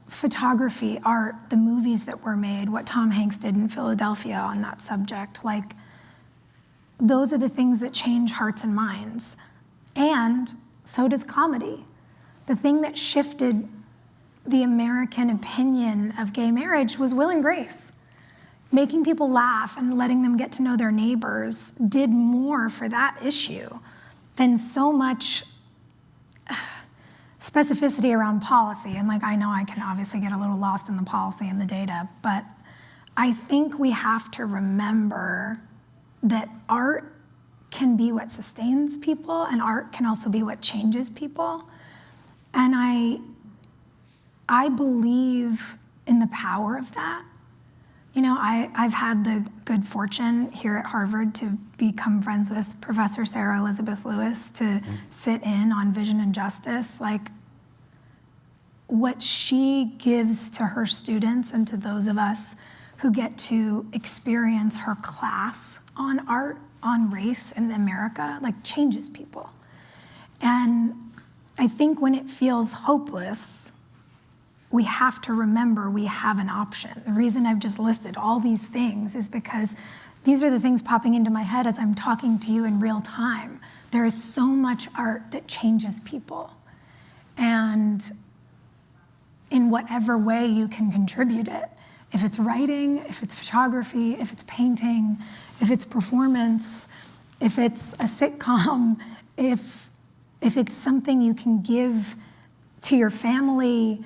photography, art, the movies that were made, what Tom Hanks did in Philadelphia on that subject, those are the things that change hearts and minds. And so does comedy. The thing that shifted the American opinion of gay marriage was Will and Grace. Making people laugh and letting them get to know their neighbors did more for that issue than so much specificity around policy. And I know I can obviously get a little lost in the policy and the data, but I think we have to remember that art can be what sustains people, and art can also be what changes people. And I believe in the power of that. I've had the good fortune here at Harvard to become friends with Professor Sarah Elizabeth Lewis, to sit in on Vision and Justice. What she gives to her students and to those of us who get to experience her class on art, on race in America, changes people. And I think when it feels hopeless, we have to remember we have an option. The reason I've just listed all these things is because these are the things popping into my head as I'm talking to you in real time. There is so much art that changes people. And in whatever way you can contribute it, if it's writing, if it's photography, if it's painting, if it's performance, if it's a sitcom, if it's something you can give to your family,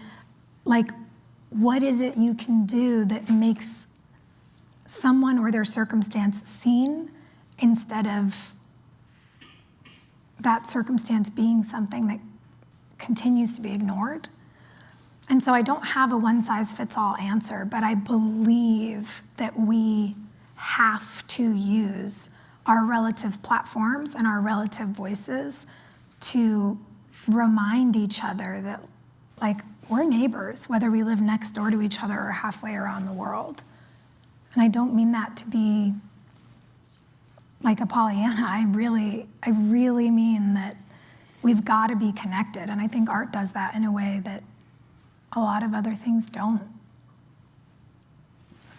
what is it you can do that makes someone or their circumstance seen instead of that circumstance being something that continues to be ignored? And so I don't have a one-size-fits-all answer, but I believe that we have to use our relative platforms and our relative voices to remind each other that, we're neighbors, whether we live next door to each other or halfway around the world. And I don't mean that to be like a Pollyanna. I really mean that we've got to be connected. And I think art does that in a way that a lot of other things don't.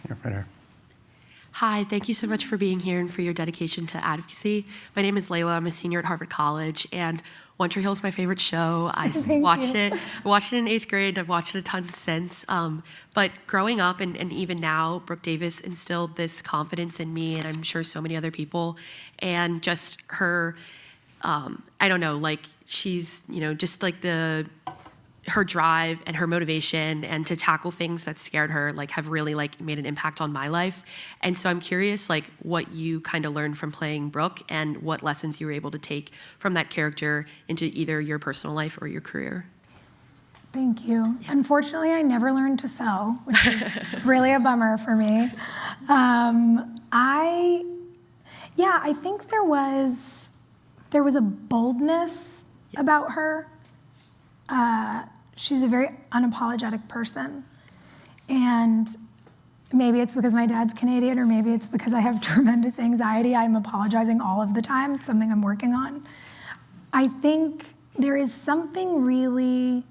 Yeah, right here. Hi, thank you so much for being here and for your dedication to advocacy. My name is Layla. I'm a senior at Harvard College, and One Tree Hill is my favorite show. I watched it in 8th grade. I've watched it a ton since. But growing up and even now, Brooke Davis instilled this confidence in me, and I'm sure so many other people. And just her, she's, just her drive and her motivation and to tackle things that scared her have really made an impact on my life. And so I'm curious what you kind of learned from playing Brooke and what lessons you were able to take from that character into either your personal life or your career. Thank you. Yeah. Unfortunately, I never learned to sew, which is really a bummer for me. I think there was a boldness about her. She's a very unapologetic person. And maybe it's because my dad's Canadian, or maybe it's because I have tremendous anxiety. I'm apologizing all of the time. It's something I'm working on. I think there is something really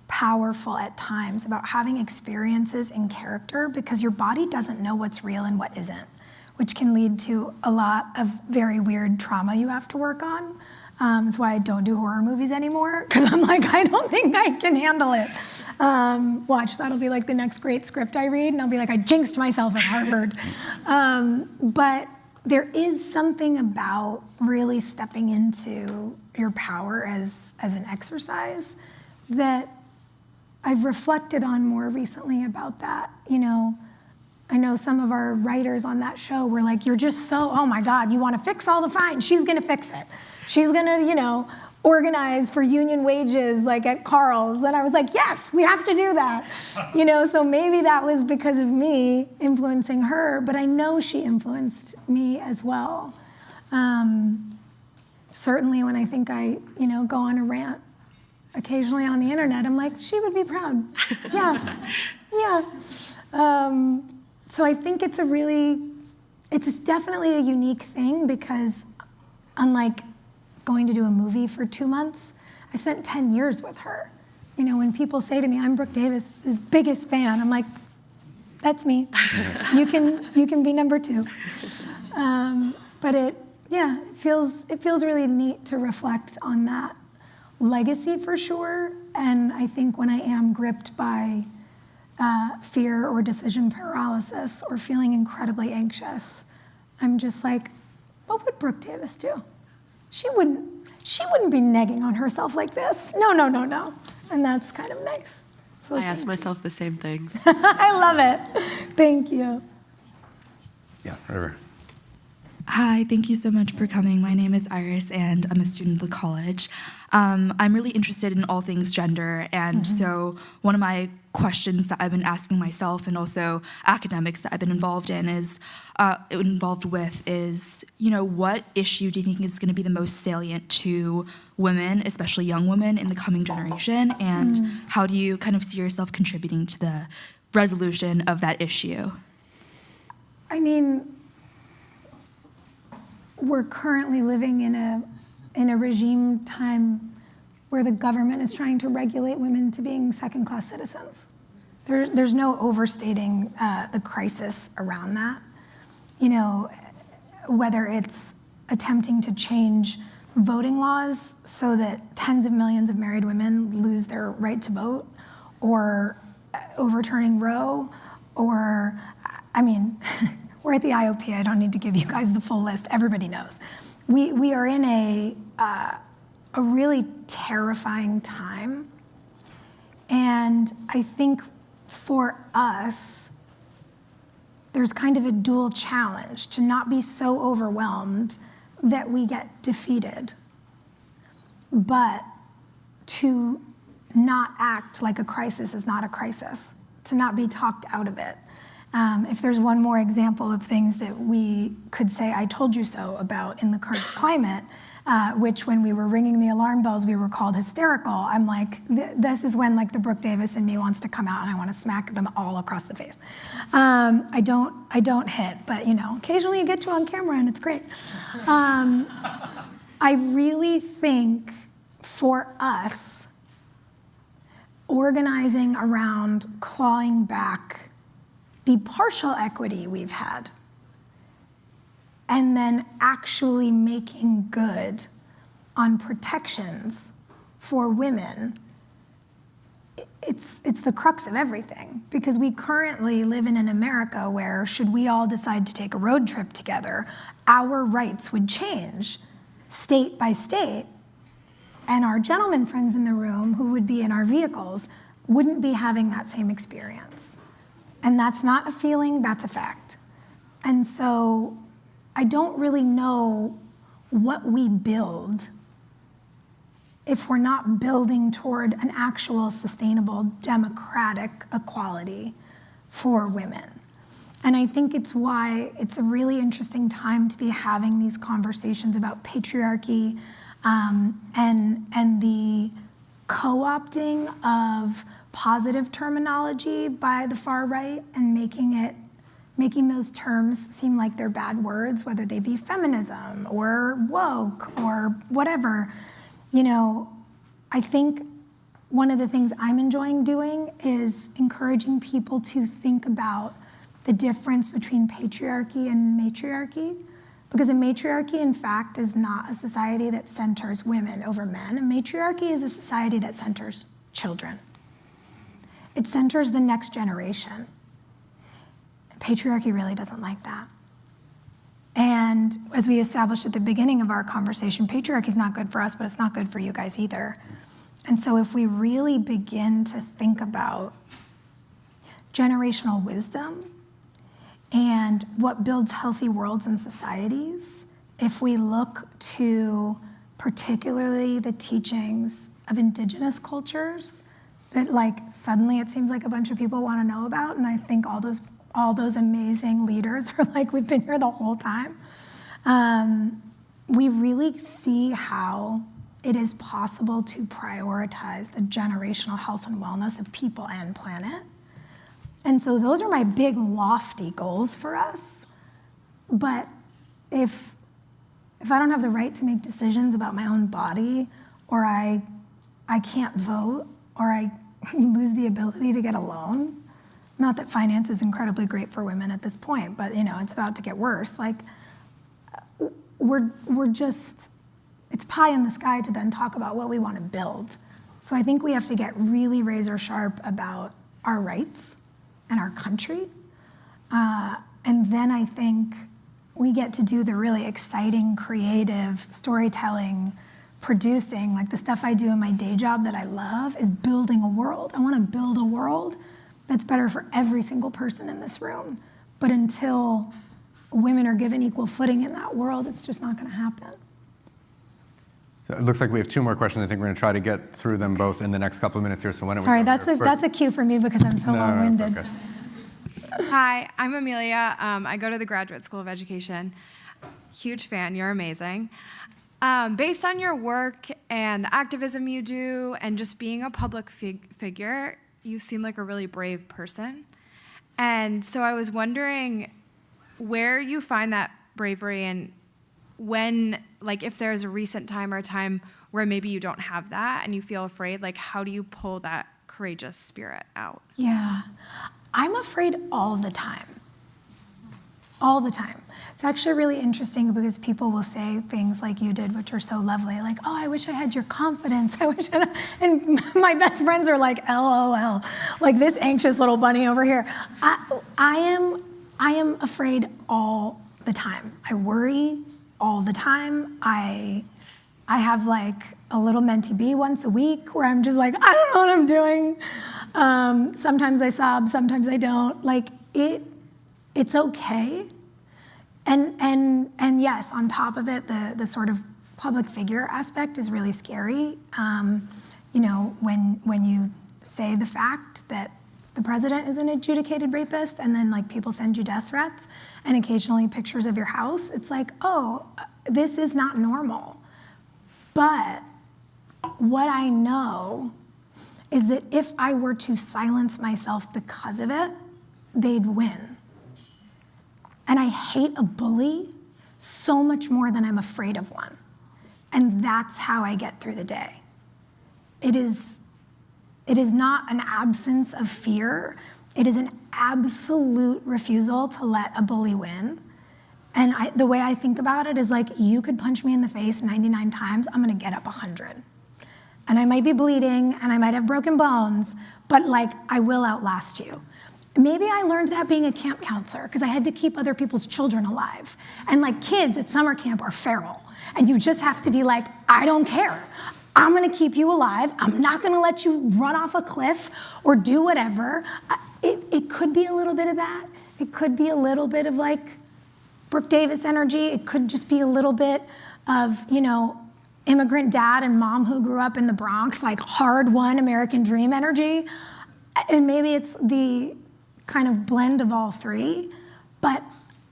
powerful at times about having experiences in character, because your body doesn't know what's real and what isn't, which can lead to a lot of very weird trauma you have to work on. That's why I don't do horror movies anymore, because I'm I don't think I can handle it. Watch, that'll be the next great script I read, and I'll be I jinxed myself at Harvard. But there is something about really stepping into your power as an exercise that I've reflected on more recently about that. I know some of our writers on that show were you're just so, oh my God, you want to fix all the fines. She's going to fix it. She's going to, organize for union wages like at Carl's. And I was like, yes, we have to do that. So maybe that was because of me influencing her, but I know she influenced me as well. Certainly when I think I, go on a rant occasionally on the internet, I'm like, she would be proud. Yeah. So I think it's definitely a unique thing because unlike going to do a movie for 2 months, I spent 10 years with her. When people say to me, I'm Brooke Davis's biggest fan, I'm like, that's me. You can be number 2. But it feels really neat to reflect on that legacy for sure. And I think when I am gripped by fear or decision paralysis or feeling incredibly anxious, I'm just like, what would Brooke Davis do? She wouldn't be negging on herself like this. No. And that's kind of nice. So I ask myself the same things. I love it. Thank you. Yeah, River. Hi, thank you so much for coming. My name is Iris, and I'm a student of the college. I'm really interested in all things gender, and so one of my questions that I've been asking myself and also academics that I've been involved with is, what issue do you think is going to be the most salient to women, especially young women, in the coming generation, and how do you kind of see yourself contributing to the resolution of that issue? I mean, we're currently living in a regime time where the government is trying to regulate women to being second-class citizens. There's no overstating the crisis around that. Whether it's attempting to change voting laws so that tens of millions of married women lose their right to vote, or overturning Roe, or, we're at the IOP. I don't need to give you guys the full list. Everybody knows. We are in a really terrifying time. And I think for us, there's kind of a dual challenge to not be so overwhelmed that we get defeated, but to not act like a crisis is not a crisis, to not be talked out of it. If there's one more example of things that we could say, I told you so about in the current climate, which when we were ringing the alarm bells, we were called hysterical. I'm like, this is when the Brooke Davis in me wants to come out and I want to smack them all across the face. I don't hit, but occasionally you get to on camera and it's great. I really think for us, organizing around clawing back the partial equity we've had, and then actually making good on protections for women, it's the crux of everything. Because we currently live in an America where, should we all decide to take a road trip together, our rights would change state by state, and our gentlemen friends in the room who would be in our vehicles wouldn't be having that same experience. And that's not a feeling, that's a fact. And so I don't really know what we build if we're not building toward an actual sustainable democratic equality for women. And I think it's why it's a really interesting time to be having these conversations about patriarchy and the co-opting of positive terminology by the far right and making those terms seem like they're bad words, whether they be feminism or woke or whatever. I think one of the things I'm enjoying doing is encouraging people to think about the difference between patriarchy and matriarchy. Because a matriarchy, in fact, is not a society that centers women over men. A matriarchy is a society that centers children. It centers the next generation. Patriarchy really doesn't like that. And as we established at the beginning of our conversation, patriarchy is not good for us, but it's not good for you guys either. And so if we really begin to think about generational wisdom and what builds healthy worlds and societies, if we look to particularly the teachings of indigenous cultures that like suddenly it seems like a bunch of people want to know about. And I think all those amazing leaders are like, we've been here the whole time. We really see how it is possible to prioritize the generational health and wellness of people and planet. And so those are my big lofty goals for us. But if I don't have the right to make decisions about my own body, or I can't vote, or I lose the ability to get a loan, not that finance is incredibly great for women at this point, but it's about to get worse. Like, we're just, it's pie in the sky to then talk about what we want to build. So I think we have to get really razor sharp about our rights and our country. And then I think we get to do the really exciting, creative storytelling, producing, like the stuff I do in my day job that I love is building a world. I want to build a world that's better for every single person in this room. But until women are given equal footing in that world, it's just not going to happen. So it looks like we have 2 more questions. I think we're going to try to get through them both in the next couple of minutes here. So why don't Sorry, we go that's a cue for me because I'm so long-winded. No, it's okay. Hi, I'm Amelia. I go to the Graduate School of Education. Huge fan, you're amazing. Based on your work and the activism you do and just being a public figure, you seem like a really brave person. And so I was wondering where you find that bravery and when, like if there's a recent time or a time where maybe you don't have that and you feel afraid, like how do you pull that courageous spirit out? Yeah, I'm afraid all the time. All the time. It's actually really interesting because people will say things like you did, which are so lovely, like, oh, I wish I had your confidence. I wish and my best friends are like, LOL, like this anxious little bunny over here. I am afraid all the time. I worry all the time. I have like a little mentee bee once a week where I'm just like, I don't know what I'm doing. Sometimes I sob, sometimes I don't. Like it's okay. And yes, on top of it, the sort of public figure aspect is really scary. When you say the fact that the president is an adjudicated rapist and then like people send you death threats and occasionally pictures of your house, it's like, oh, this is not normal. But what I know is that if I were to silence myself because of it, they'd win. And I hate a bully so much more than I'm afraid of one. And that's how I get through the day. It is not an absence of fear. It is an absolute refusal to let a bully win. And the way I think about it is like, you could punch me in the face 99 times, I'm gonna get up 100. And I might be bleeding and I might have broken bones, but like, I will outlast you. Maybe I learned that being a camp counselor because I had to keep other people's children alive. And like kids at summer camp are feral. And you just have to be like, I don't care. I'm gonna keep you alive. I'm not gonna let you run off a cliff or do whatever. It could be a little bit of that. It could be a little bit of like Brooke Davis energy. It could just be a little bit of, immigrant dad and mom who grew up in the Bronx, like hard-won American dream energy. And maybe it's the kind of blend of all three, but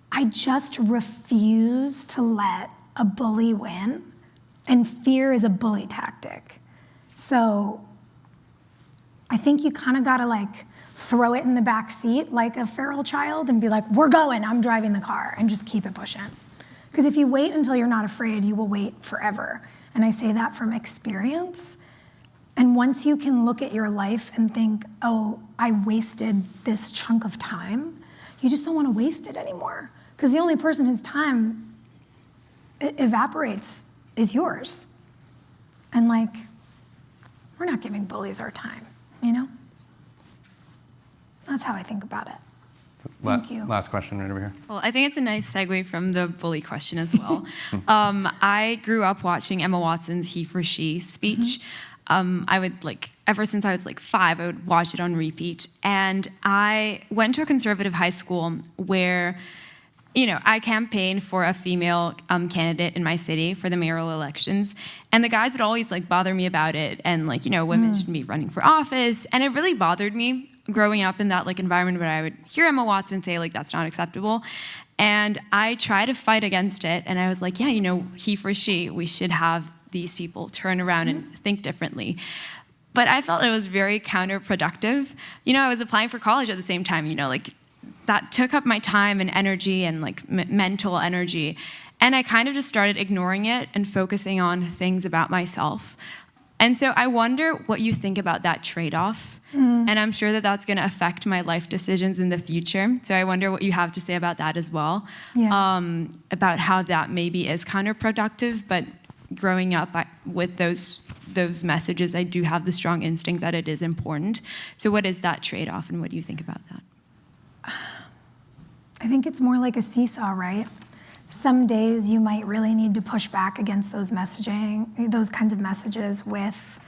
I just refuse to let a bully win, and fear is a bully tactic. So I think you kind of gotta like throw it in the back seat like a feral child and be like, we're going, I'm driving the car, and just keep it pushing. Because if you wait until you're not afraid, you will wait forever. And I say that from experience. And once you can look at your life and think, oh, I wasted this chunk of time, you just don't want to waste it anymore. Because the only person whose time evaporates is yours. And like, we're not giving bullies our time, That's how I think about it. Thank you. Last question right over here. Well, I think it's a nice segue from the bully question as well. I grew up watching Emma Watson's He for She speech. I would ever since I was 5, I would watch it on repeat. And I went to a conservative high school where I campaigned for a female candidate in my city for the mayoral elections, and the guys would always bother me about it, and women shouldn't be running for office, and it really bothered me growing up in that environment where I would hear Emma Watson say that's not acceptable, and I tried to fight against it, and I was like, yeah, he for she, we should have these people turn around and think differently. But I felt it was very counterproductive. I was applying for college at the same time, that took up my time and energy and mental energy. And I kind of just started ignoring it and focusing on things about myself. And so I wonder what you think about that trade-off. And I'm sure that that's gonna affect my life decisions in the future. So I wonder what you have to say about that as well. Yeah. About how that maybe is counterproductive, but growing up with those messages, I do have the strong instinct that it is important. So what is that trade-off, and what do you think about that? I think it's more like a seesaw, right? Some days you might really need to push back against those kinds of messages with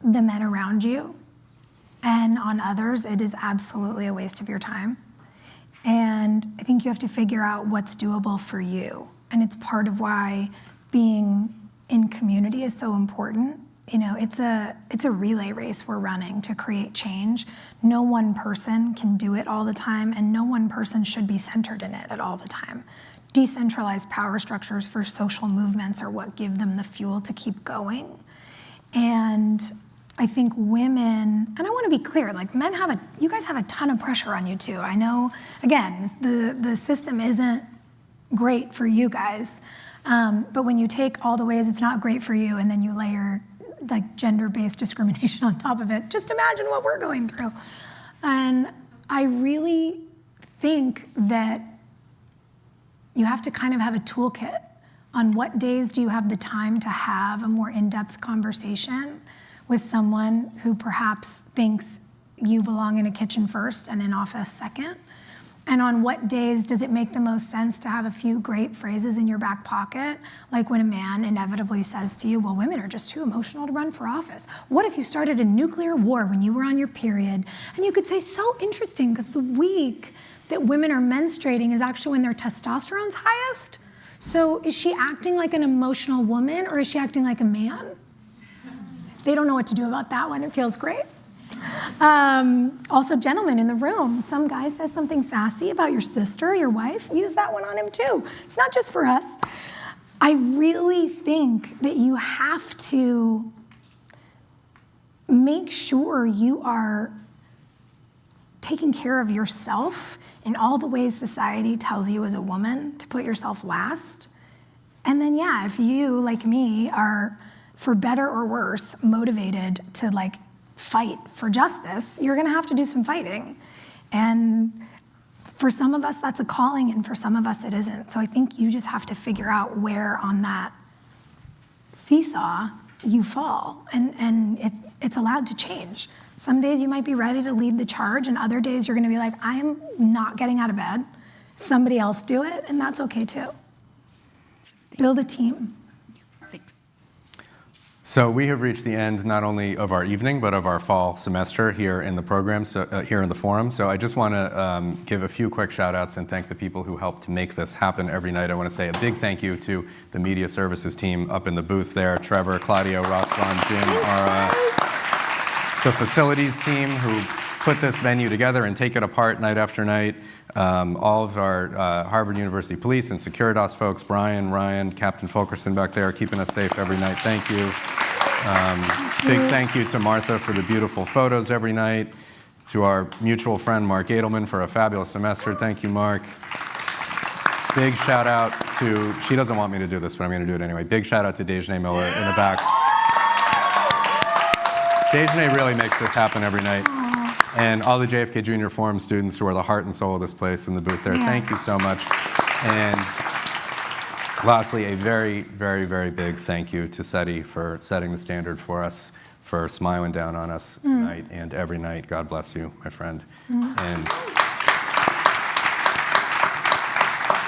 the men around you. And on others, it is absolutely a waste of your time. And I think you have to figure out what's doable for you. And it's part of why being in community is so important. It's a relay race we're running to create change. No one person can do it all the time, and no one person should be centered in it at all the time. Decentralized power structures for social movements are what give them the fuel to keep going. And I think women, and I want to be clear, men you guys have a ton of pressure on you too. I know, again, the system isn't great for you guys, but when you take all the ways it's not great for you and then you layer gender-based discrimination on top of it, just imagine what we're going through. And I really think that you have to kind of have a toolkit on what days do you have the time to have a more in-depth conversation with someone who perhaps thinks you belong in a kitchen first and in office second. And on what days does it make the most sense to have a few great phrases in your back pocket, like when a man inevitably says to you, well, women are just too emotional to run for office. What if you started a nuclear war when you were on your period? And you could say, so interesting, because the week that women are menstruating is actually when their testosterone's highest. So is she acting like an emotional woman, or is she acting like a man? They don't know what to do about that one. It feels great. Also, gentlemen in the room, some guy says something sassy about your sister, your wife, use that one on him too. It's not just for us. I really think that you have to make sure you are taking care of yourself in all the ways society tells you as a woman to put yourself last. And then, yeah, if you, like me, are, for better or worse, motivated to fight for justice, you're gonna have to do some fighting. And for some of us, that's a calling, and for some of us, it isn't. So I think you just have to figure out where on that seesaw you fall, and it's allowed to change. Some days you might be ready to lead the charge, and other days you're gonna be like, I am not getting out of bed. Somebody else do it, and that's okay too. Build a team. So we have reached the end not only of our evening, but of our fall semester here in the program, here in the forum. So I just want to give a few quick shout outs and thank the people who helped to make this happen every night. I want to say a big thank you to the media services team up in the booth there, Trevor, Claudio, Roswan, Jim, the facilities team who put this venue together and take it apart night after night. All of our Harvard University Police and Securitas folks, Brian, Ryan, Captain Fulkerson back there, keeping us safe every night. Thank you. Big thank you to Martha for the beautiful photos every night. To our mutual friend, Mark Edelman, for a fabulous semester. Thank you, Mark. Big shout out to, she doesn't want me to do this, but I'm gonna do it anyway. Big shout out to Dejane Miller in the back. Dejane really makes this happen every night. And all the JFK Jr. Forum students who are the heart and soul of this place in the booth there, thank you so much. And lastly, a very, very, very big thank you to SETI for setting the standard for us, for smiling down on us tonight and every night. God bless you, my friend. And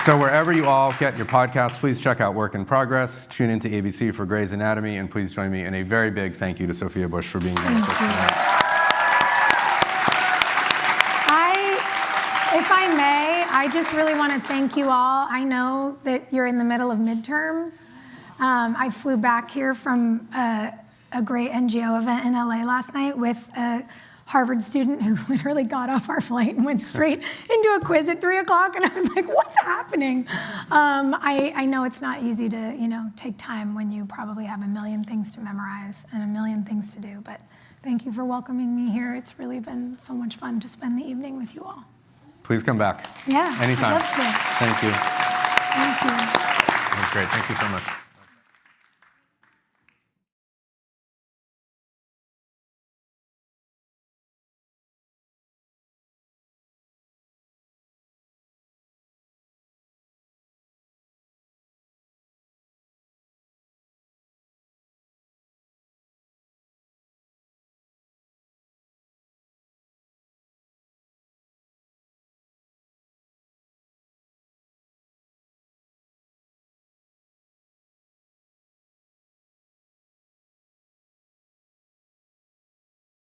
so wherever you all get your podcasts, please check out Work in Progress, tune into ABC for Grey's Anatomy, and please join me in a very big thank you to Sophia Bush for being here with us tonight. If I may, I I just really want to thank you all. I know that you're in the middle of midterms. I flew back here from a great NGO event in LA last night with a Harvard student who literally got off our flight and went straight into a quiz at 3 o'clock, and I was like, what's happening? I know it's not easy to take time when you probably have a million things to memorize and a million things to do, but thank you for welcoming me here. It's really been so much fun to spend the evening with you all. Please come back. Yeah, Anytime. I'd love to. Thank you. Thank you. That's great. Thank you so much.